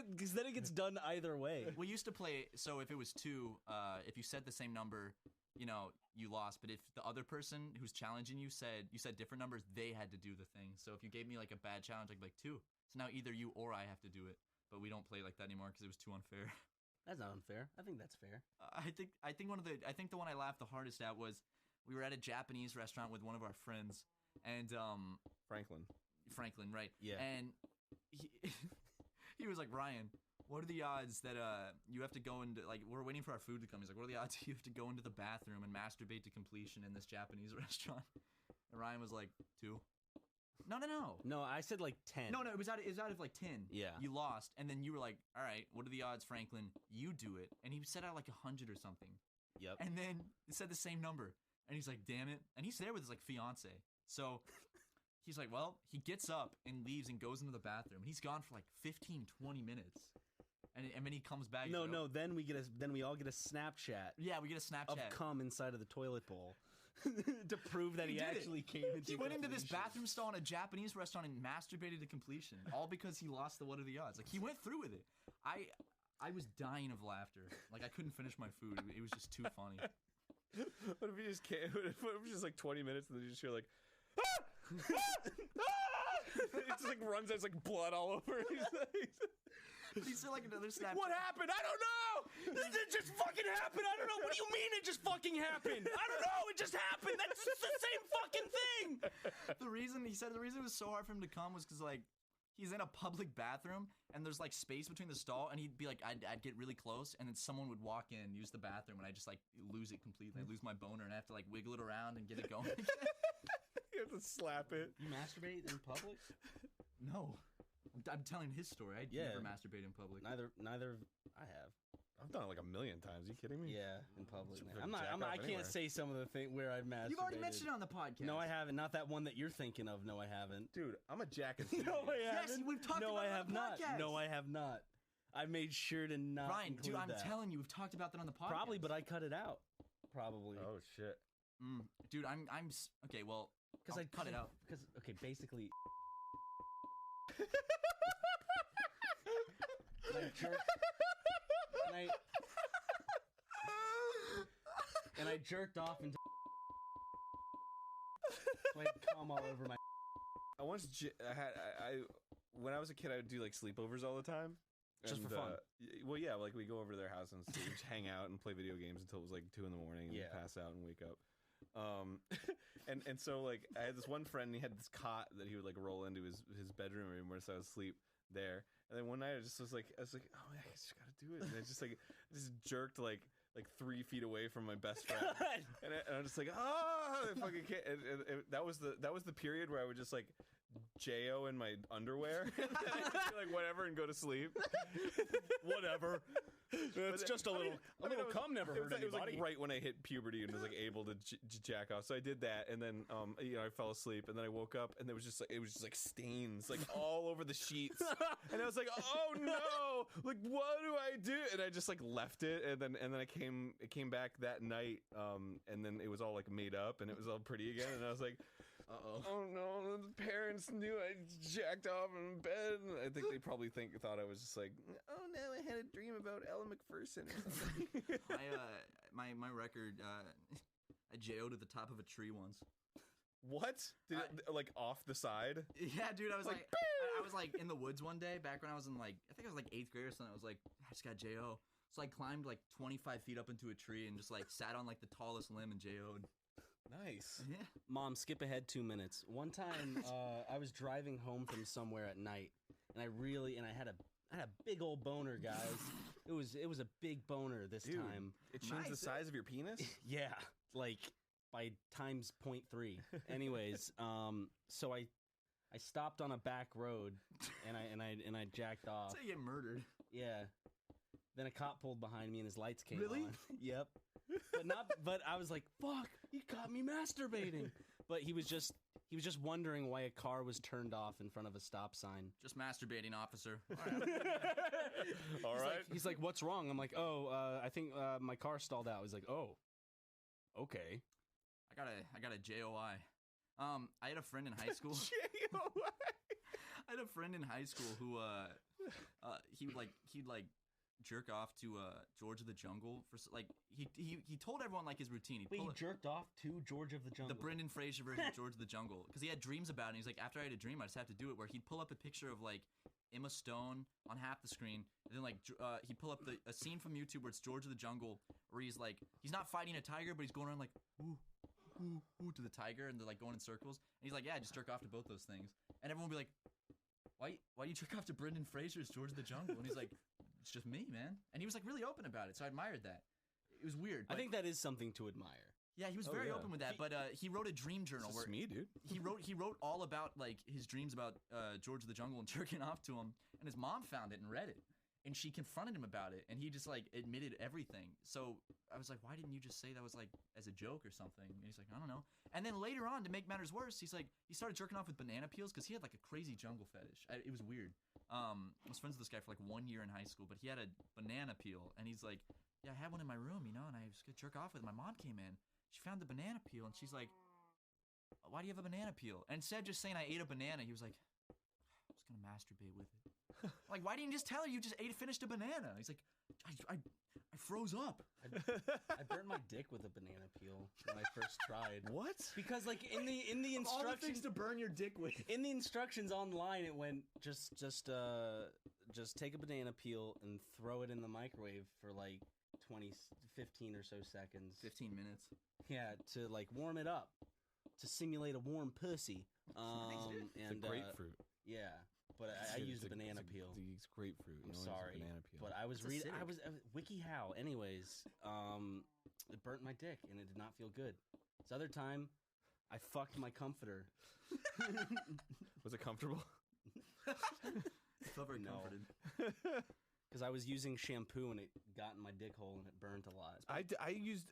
it gets done either way.
We used to play. So if it was 2, if you said the same number, you lost. But if the other person who's challenging you said different numbers, they had to do the thing. So if you gave me like a bad challenge, I'd be like 2. So now either you or I have to do it. But we don't play like that anymore because it was too unfair.
That's not unfair. I think that's fair.
I think the one I laughed the hardest at was we were at a Japanese restaurant with one of our friends, and Franklin, right?
Yeah.
And he was like, Ryan, what are the odds that you have to go into, like, we're waiting for our food to come. He's like, what are the odds you have to go into the bathroom and masturbate to completion in this Japanese restaurant? And Ryan was like, 2. No.
No, I said like 10.
No, it was out of like 10.
Yeah.
You lost, and then you were like, all right, what are the odds, Franklin? You do it. And he said out like 100 or something.
Yep.
And then it said the same number. And he's like, damn it. And he's there with his like fiance. So he's like, well, he gets up and leaves and goes into the bathroom. He's gone for like 15, 20 minutes. And then he comes back.
No. Then we all get a Snapchat.
Yeah, we get a Snapchat
of cum inside of the toilet bowl. To prove that he actually came into.
He went into this bathroom stall in a Japanese restaurant and masturbated to completion, all because he lost the What Are the Odds. Like, he went through with it. I was dying of laughter. Like, I couldn't finish my food. It was just too funny.
What if you just can't? What if it was just like 20 minutes and then you just hear like, it just like runs. There's like blood all over.
He said like another Snapchat.
What happened? I don't know. It just fucking happened. I don't know. What do you mean it just fucking happened? I don't know. It just happened. That's just the same fucking thing.
The reason it was so hard for him to come was because like he's in a public bathroom and there's like space between the stall, and he'd be like, I'd get really close, and then someone would walk in, use the bathroom, and I just like lose it completely. I lose my boner and I have to like wiggle it around and get it going.
You have to slap it.
You masturbate in public?
No. I'm telling his story. I never masturbate in public.
Neither I have.
I've done it like a million times. Are you kidding me?
Yeah, in public.
Just
Man. I can't say some of the thing where I've masturbated.
You've already mentioned it on the podcast.
No, I haven't. Not that one that you're thinking of. No, I haven't.
Dude, I'm a jack.
No, I haven't.
Yes, we've talked about it on the podcast.
No, I have not. I made sure to not.
Ryan, dude, I'm
that.
telling you, we've talked about that on the podcast.
Probably, but I cut it out. Probably.
Oh shit.
Dude, I'm okay. Well, because I cut it out.
Because basically. And I jerked off into. So I come all over my.
When I was a kid, I would do like sleepovers all the time.
Just for fun.
Well, yeah, like we go over to their house and just hang out and play video games until it was like 2 a.m. and pass out and wake up. And so like I had this one friend, and he had this cot that he would like roll into his bedroom room where so I would sleep there. And then one night I was like, oh man, I just gotta do it. And I just jerked like 3 feet away from my best friend, and I'm just like, I fucking can't. And that was the period where I would just like J-O in my underwear, and I'd just be like whatever and go to sleep.
Whatever. It's just a little cum never hurt anybody.
It was like right when I hit puberty and was like able to jack off. So I did that, and then I fell asleep, and then I woke up, and it was just like stains like all over the sheets, and I was like, oh no, like what do I do? And I just like left it, and then it came back that night, and then it was all like made up, and it was all pretty again, and I was like, oh no, the parents knew I jacked off in bed, and I think they probably thought I was just like, oh no, I had a dream about Ella McPherson or something.
my record, I J-O'd at the top of a tree once.
What? Did it like off the side?
Yeah, dude, I was I was like in the woods one day back when I was in like, I think I was like 8th grade or something. I was like, I just got J-O. So I climbed like 25 feet up into a tree and just like sat on like the tallest limb and JO'd.
Nice.
Yeah.
Mom, skip ahead 2 minutes. One time, I was driving home from somewhere at night, and I had a big old boner, guys. It was a big boner this
Dude,
time.
It changed the size of your penis?
Yeah, like by times 0.3. Anyways, so I stopped on a back road and I jacked off.
That's how you get murdered.
Yeah. Then a cop pulled behind me and his lights came
Really?
on. Yep. But I was like, fuck, he caught me masturbating. But he was just wondering why a car was turned off in front of a stop sign.
Just masturbating, officer.
All right.
He's like, what's wrong? I'm like, I think my car stalled out. He's like, oh, okay.
I got a JOI. I had a friend in high school.
JOI.
I had a friend in high school who he'd jerk off to George of the Jungle for like he told everyone like his routine.
Wait, he jerked off to George of the Jungle.
The Brendan Fraser version of George of the Jungle, because he had dreams about it. And he's like, after I had a dream, I just have to do it. Where he'd pull up a picture of like Emma Stone on half the screen, and then like he'd pull up a scene from YouTube where it's George of the Jungle, where he's not fighting a tiger, but he's going around like ooh, ooh, ooh to the tiger, and they're like going in circles. And he's like, yeah, just jerk off to both those things, and everyone would be like, why do you jerk off to Brendan Fraser's George of the Jungle? And he's like, it's just me, man. And he was like really open about it, so I admired that. It was weird.
I think that is something to admire.
Yeah, he was very open with that. But he wrote a dream journal where
me, dude.
he wrote all about like his dreams about George of the Jungle and jerking off to him. And his mom found it and read it, and she confronted him about it, and he just like admitted everything. So I was like, why didn't you just say that was like as a joke or something? And he's like, I don't know. And then later on, to make matters worse, he started jerking off with banana peels because he had like a crazy jungle fetish. It was weird. I was friends with this guy for like 1 year in high school, but he had a banana peel, and he's like, yeah, I had one in my room, and I was gonna jerk off with it. My mom came in, she found the banana peel, and she's like, why do you have a banana peel? And instead of just saying I ate a banana, he was like, I was gonna masturbate with it. Like, why didn't you just tell her you just finished a banana? He's like, I froze up.
I burned my dick with a banana peel when I first tried.
What?
Because like in the instructions,
all the things to burn your dick with.
in the instructions online, it went just take a banana peel and throw it in the microwave for like 15 or so seconds.
15 minutes.
Yeah, to like warm it up, to simulate a warm pussy.
It's
And
a grapefruit.
yeah, but I used a banana peel.
It's grapefruit.
I'm
No, it's a
sorry,
banana peel.
but I was
It's
reading.
acidic.
I was WikiHow. Anyways, it burnt my dick and it did not feel good. This other time, I fucked my comforter.
Was it comfortable?
Felt very
No.
comforted.
Because I was using shampoo and it got in my dick hole and it burnt a lot.
I used.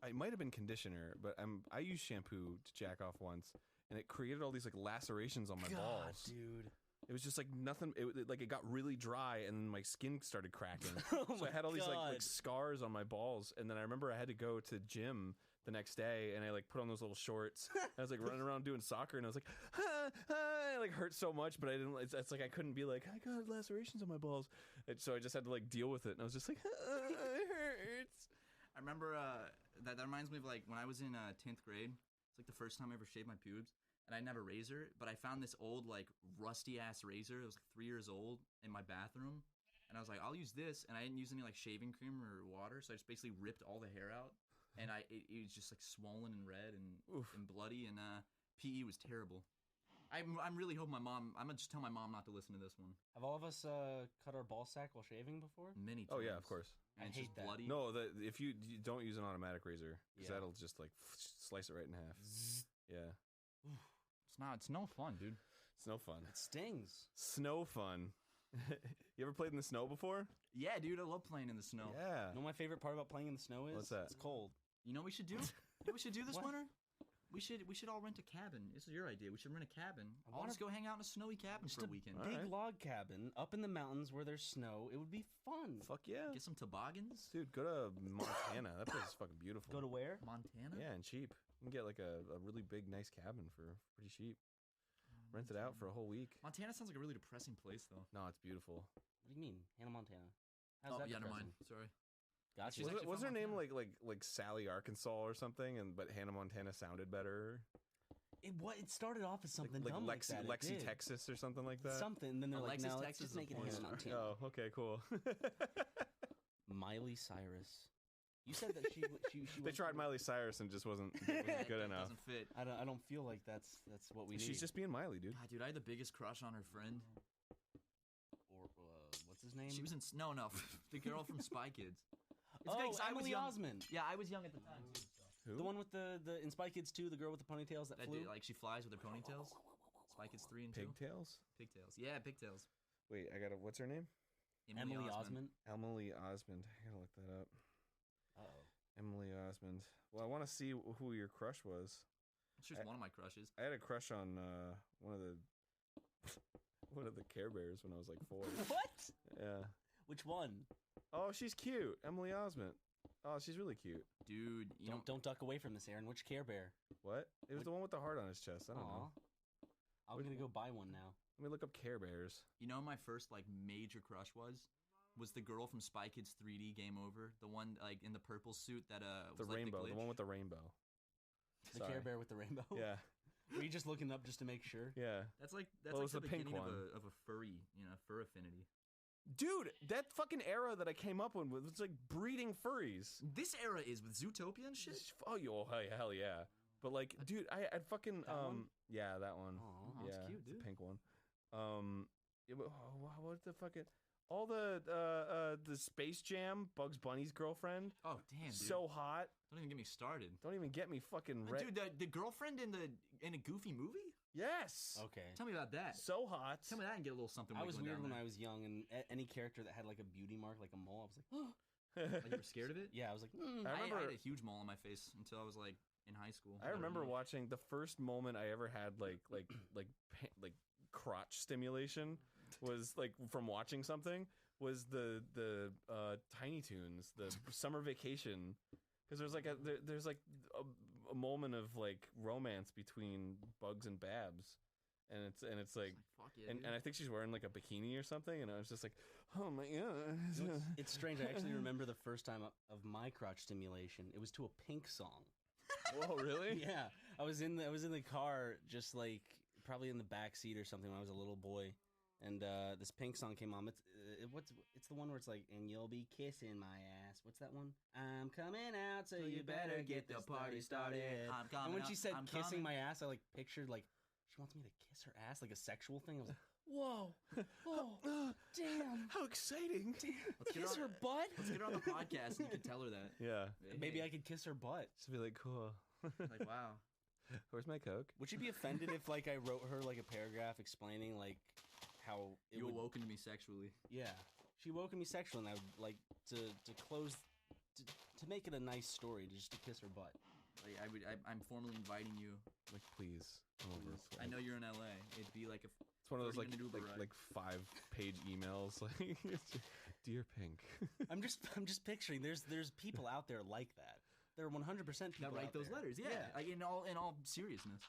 It might have been conditioner, but I used shampoo to jack off once, and it created all these like lacerations on my balls.
Dude.
It was just like nothing. It got really dry, and then my skin started cracking.
Oh
So I had all these like
God.
scars on my balls, and then I remember I had to go to gym the next day, and I like put on those little shorts. I was like running around doing soccer, and I was like, it like hurt so much, but I didn't. It's like I couldn't be like, I got lacerations on my balls, and so I just had to like deal with it, and I was just like, it hurts.
I remember that reminds me of like when I was in 10th grade. It's like the first time I ever shaved my pubes, and I didn't have a razor, but I found this old like rusty ass razor. It was like 3 years old in my bathroom, and I was like, I'll use this, and I didn't use any like shaving cream or water, so I just basically ripped all the hair out, and it was just like swollen and red and bloody, and PE was terrible. I'm really hoping my mom. I'm gonna just tell my mom not to listen to this one.
Have all of us cut our ball sack while shaving before?
Many times.
Oh yeah, of course.
And
I
it's
hate
just
that.
bloody.
No, if you don't use an automatic razor, because
Yeah.
that'll just like slice it right in half. Yeah,
It's no fun, dude.
it's no fun.
It stings.
Snow fun. You ever played in the snow before?
Yeah, dude, I love playing in the snow.
Yeah.
You know what my favorite part about playing in the snow is?
What's that?
It's cold.
You know what we should do? You know what we should do this
What?
winter? We should all rent a cabin. This is your idea. We should rent a cabin. I'll
wanna-
just go hang out in a snowy cabin for a weekend.
All
Big
right.
log cabin up in the mountains where there's snow. It would be fun.
Fuck yeah.
Get some toboggans.
Dude, go to Montana. That place is fucking beautiful.
Go to where?
Montana.
Yeah, and cheap. You can get like a really big, nice cabin for pretty cheap. Rent it out for a whole week.
Montana sounds like a really depressing place, though.
No, it's beautiful.
What do you mean? Hannah Montana. How's that
never mind.
depressing?
Sorry.
Gotcha.
She's actually
Was her
from
name
Montana.
like Sally Arkansas or something? But Hannah Montana sounded better.
It started off as something
like
dumb
Lexi,
like that.
Lexi,
It did.
Texas or something like that.
Something. And then they're like,
Alexis,
no, let's
Texas
just
is a
make it
porn
Hannah
star.
Montana.
Oh, okay, cool.
Miley Cyrus. You said that she
They tried Miley Cyrus and just wasn't good enough.
Doesn't fit.
I don't feel like that's what we need.
She's just being Miley, dude.
God, dude, I had the biggest crush on her friend.
Or what's his name?
She was in no, the girl from Spy Kids. It's
Oh,
okay, 'cause I was
Emily
young.
Osment.
Yeah, I was young at the time too. So.
Who?
The one with the in Spy Kids 2, the girl with the ponytails that flew.
Dude, like she flies with her ponytails. Spy Kids 3 and 2.
Pigtails?
Pigtails. Yeah, pigtails.
Wait, what's her name?
Emily Osment.
Emily Osment. I gotta look that up.
Uh-oh.
Emily Osment. Well, I want to see who your crush was.
She's one of my crushes.
I had a crush on one of the Care Bears when I was like 4.
What?
Yeah.
Which one?
Oh, she's cute. Emily Osment. Oh, she's really cute.
Dude,
Don't duck away from this, Aaron. Which Care Bear?
What? It was the one with the heart on his chest. I don't know.
I'm gonna go buy one now.
Let me look up Care Bears.
You know my first like major crush was the girl from Spy Kids 3D Game Over, the one like in the purple suit that
The
was
rainbow,
like
the one with the rainbow.
The Care Bear with the rainbow.
Yeah.
Were you just looking up just to make sure?
Yeah.
That's like
Well, it was
the
the pink
beginning
one.
of a furry, fur affinity.
Dude, that fucking era that I came up with was like breeding furries.
This era is with Zootopia and shit.
Oh, hell yeah. But like, dude, I'd fucking
That one?
yeah, that one.
Aw,
that's
Yeah,
cute,
it's a
dude.
pink one. What the fucking all the Space Jam, Bugs Bunny's girlfriend,
Oh damn, dude.
so hot.
Don't even get me started.
Don't even get me fucking
Dude, the girlfriend in a Goofy movie?
Yes.
Okay.
Tell me about that.
So hot.
Tell me that and get a little something.
I was
wiggling
weird
down
when
there.
I was young, and any character that had like a beauty mark, like a mole, I was like, oh.
Like you were scared of it?
Yeah, I was like,
I
I
remember-
had a huge mole on my face until I was like in high school.
I remember watching the first moment I ever had like crotch stimulation was like from watching something was the Tiny Toons, the Summer Vacation, because there's like a moment of like romance between Bugs and Babs, and it's like
Fuck yeah,
and I think she's wearing like a bikini or something, and I was just like, oh my god.
it's strange. I actually remember the first time of my crotch stimulation. It was to a Pink song.
Whoa, really?
Yeah, I was in the car, just like probably in the back seat or something when I was a little boy, and this Pink song came on. It's the one where it's like, and you'll be kissing my ass. What's that one? I'm coming out, so you better get the party started. And when she said kissing my ass, I like pictured like she wants me to kiss her ass, like a sexual thing. I was like, whoa, oh, damn,
How exciting.
kiss her butt.
Let's get her on the podcast and you can tell her that.
Yeah.
Maybe I could kiss her butt.
Just be like, cool.
Like, wow.
Where's my Coke?
Would she be offended if like I wrote her like a paragraph explaining like how it
You
would,
awoken me sexually.
yeah, she woke me sexual, and I would like to close to make it a nice story, just to kiss her butt.
Like I'm formally inviting you.
Like, please. Come over.
I know you're in LA. It'd be like
It's one of those like
30-minute Uber ride.
5-page emails like, dear Pink.
I'm just picturing there's people out there like that. There are 100% people
that write
out
those
there.
letters. Yeah. Like, in all seriousness.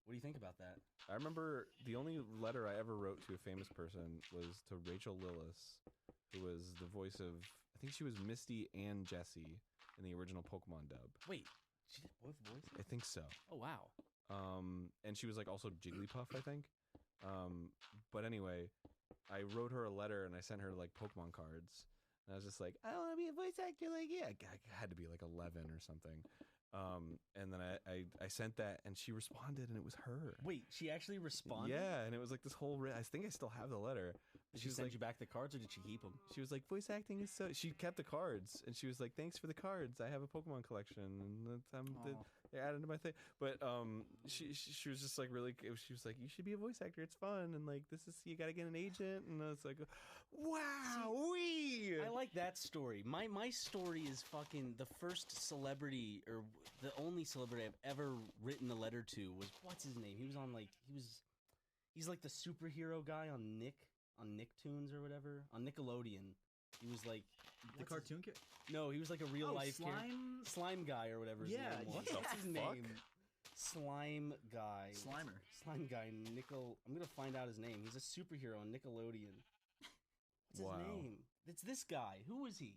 What do you think about that?
I remember the only letter I ever wrote to a famous person was to Rachel Lillis, who was the voice of, I think she was Misty and Jessie in the original Pokemon dub.
Wait, she did both voices?
I think so.
Oh wow.
And she was like also Jigglypuff, I think. But anyway, I wrote her a letter and I sent her like Pokemon cards. And I was just like, I want to be a voice actor. Like, yeah, I had to be like 11 or something. And then I sent that and she responded and it was her.
Wait, she actually responded?
Yeah, and it was like this whole. I think I still have the letter.
Did she send you back the cards, or did she keep them?
She was like, voice acting is so. She kept the cards, and she was like, thanks for the cards. I have a Pokemon collection, and they added to my thing. But she was just like really. She was like, you should be a voice actor. It's fun, and like this is you got to get an agent, and I was like, wow,
I like that story. My story is fucking the first celebrity, or the only celebrity I've ever written a letter to was, what's his name? He was on like he's like the superhero guy on Nicktoons or whatever, on Nickelodeon. He was like
The cartoon kid?
No, he was like a real life
Slime
guy or whatever his name was.
What
What's his
the fuck?
name? Slime guy.
Slimer.
Slime guy. I'm gonna find out his name. He's a superhero on Nickelodeon. What's his name? It's this guy. Who is he?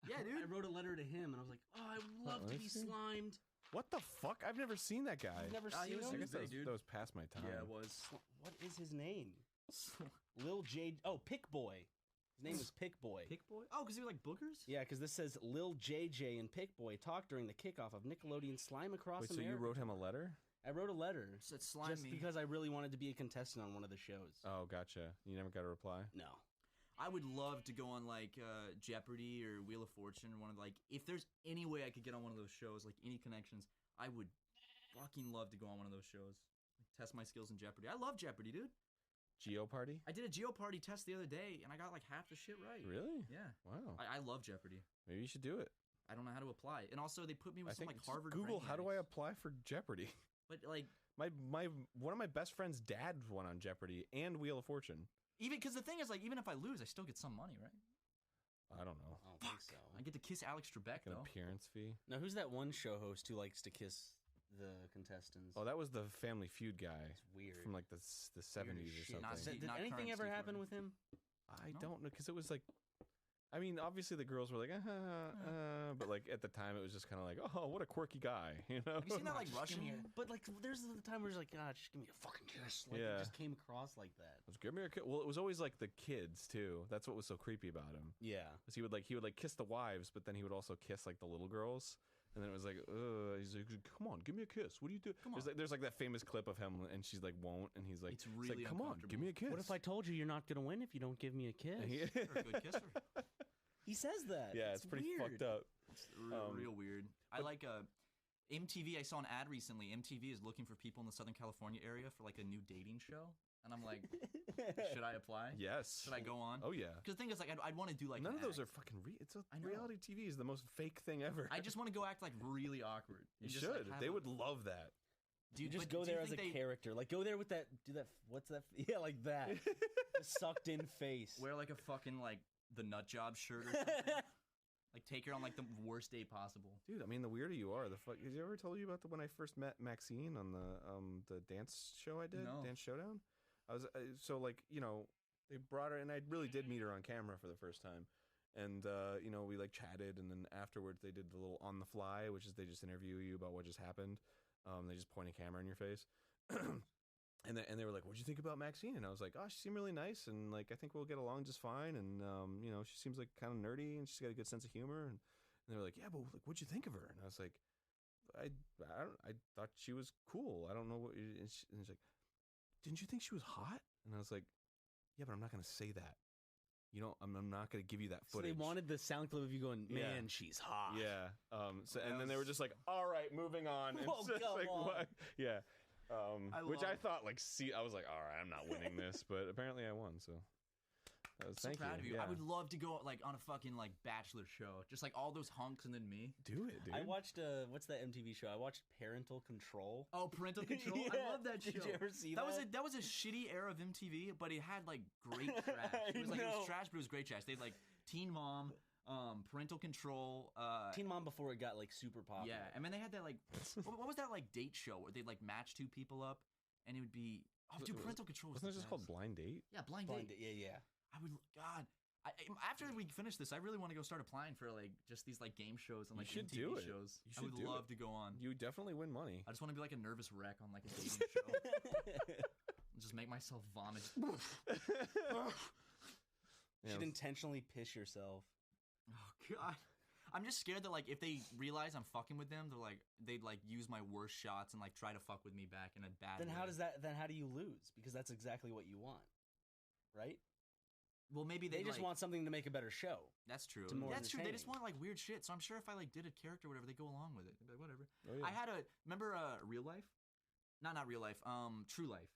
Yeah, dude.
I wrote a letter to him, and I was like, "Oh, I would love to be slimed."
What the fuck? I've never seen that guy.
You've never
he
seen
was-
him?
I guess
big, dude.
that was past my time.
Yeah, it was.
What is his name? Lil J. Oh, Pick Boy. His name was Pick Boy.
Pick Boy? Oh, because he was like boogers?
Yeah, because this says Lil JJ and Pick Boy talked during the kickoff of Nickelodeon Slime Across
Wait, so
America.
you wrote him a letter?
I wrote a letter.
So it's slime
just
me.
because I really wanted to be a contestant on one of the shows.
Oh, gotcha. You never got a reply?
No.
I would love to go on like Jeopardy or Wheel of Fortune or one of if there's any way I could get on one of those shows, like any connections, I would fucking love to go on one of those shows. Test my skills in Jeopardy. I love Jeopardy, dude.
Geopardy?
I did a Geopardy test the other day and I got like half the shit right.
Really?
Yeah.
Wow.
I love Jeopardy.
Maybe you should do it.
I don't know how to apply. And also they put me with
I
some
think
like Harvard.
Google,
ranking
how do I
addicts.
apply for Jeopardy?
But like
My one of my best friend's dad won on Jeopardy and Wheel of Fortune.
even because the thing is like even if I lose, I still get some money, right?
I don't know.
I don't think so.
I get to kiss Alex Trebek
An
though.
appearance fee.
Now, who's that one show host who likes to kiss the contestants?
Oh, that was the Family Feud guy
It's weird.
from like the 70s or
Shit.
Not
something.
Steve-
Did anything
current
ever
Steve
happen
Harvey.
with him?
I
No?
don't know because it was like, I mean, obviously the girls were like, but like at the time it was just kind of like, oh, what a quirky guy, you know?
Have you seen that like
Just give
Russian?
me but like, there's the time where it's like, God, just give me a fucking kiss. Like,
Yeah.
it just came across like that.
Let's give me a kiss. Well, it was always like the kids too. That's what was so creepy about him.
Yeah.
Because he would like kiss the wives, but then he would also kiss like the little girls. And then it was like, he's like, come on, give me a kiss. What do you do?
Come on.
There's like that famous clip of him, and she's like, won't, and he's like,
It's really
come on, give me a kiss.
What if I told you you're not gonna win if you don't give me a kiss?
You're a good kisser.
He says that.
Yeah, it's pretty
weird.
fucked up.
It's real weird. I like MTV. I saw an ad recently. MTV is looking for people in the Southern California area for like a new dating show, and I'm like, should I apply?
Yes.
Should I go on?
Oh yeah.
Because the thing is, like, I'd want to do like
None
an
of those
act.
are fucking It's
I know.
reality TV is the most fake thing ever.
I just want to go act like really awkward.
You
and just,
should.
Like, have
They
a-
would love that.
You
Dude,
just
but
go
do you
there as a
think they
character. Like, go there with that. Do that. What's that? Yeah, like that. The sucked in face.
Wear like a fucking like the nut job shirt or something. Like take her on like the worst day possible.
Dude, I mean, the weirder you are, the fuck. Has you ever told you about when I first met Maxine on the dance show I did,
No.
Dance Showdown? I was so like, you know, they brought her, and I really did meet her on camera for the first time, and you know, we like chatted, and then afterwards they did the little on the fly, which is they just interview you about what just happened. They just point a camera in your face. And they were like, "What'd you think about Maxine?" And I was like, "Oh, she seemed really nice, and like I think we'll get along just fine. And you know, she seems like kind of nerdy, and she's got a good sense of humor." And they were like, "Yeah, but like, what'd you think of her?" And I was like, "I thought she was cool. I don't know what." And she's like, "Didn't you think she was hot?" And I was like, "Yeah, but I'm not gonna say that. You know, I'm not gonna give you that
So
footage."
they wanted the sound clip of you going, "Man,
Yeah.
she's hot."
Yeah. So and then they were just like, "All right, moving on." And
Oh,
it's just
come
like,
on.
what? Yeah. Which I
love-
thought like, I was like, all right, I'm not winning this, but apparently I won. So that was,
So
thank
proud of you.
Yeah.
I would love to go like on a fucking like bachelor show, just like all those hunks and then me.
do it, dude.
I watched what's that MTV show? I watched Parental Control.
Oh, parental control!
Yeah.
I love that show.
Did you ever see
that?
that?
That was a shitty era of MTV, but it had like great trash. It was like it
know.
was trash, but it was great trash. They had like Teen Mom, Parental Control.
Teen Mom before it got like super popular.
Yeah, and then they had that like what was that like date show where they'd like match two people up, and it would be dude, Parental Control was
Wasn't
the
it just called
best.
Blind Date?
Yeah, blind
Blind
date.
Date, yeah.
I would God. After we finish this, I really want to go start applying for like just these like game shows and
You
like
should
MTV
do it.
shows.
You
I
should
would
do
love
it.
to go on.
You definitely win money.
I just want to be like a nervous wreck on like a dating show. And just make myself vomit.
Yeah,
Should intentionally piss yourself.
Oh God. I'm just scared that like if they realize I'm fucking with them, they'd like use my worst shots and like try to fuck with me back in a bad
Then
way.
how do you lose? Because that's exactly what you want. Right?
Well, maybe
They just
like,
want something to make a better show.
That's true.
to more
That's true. They just
entertaining.
want like weird shit. So I'm sure if I like did a character or whatever, they go along with it. They'd be like, whatever.
Oh, yeah.
I had remember Real Life? Not Real Life. True Life.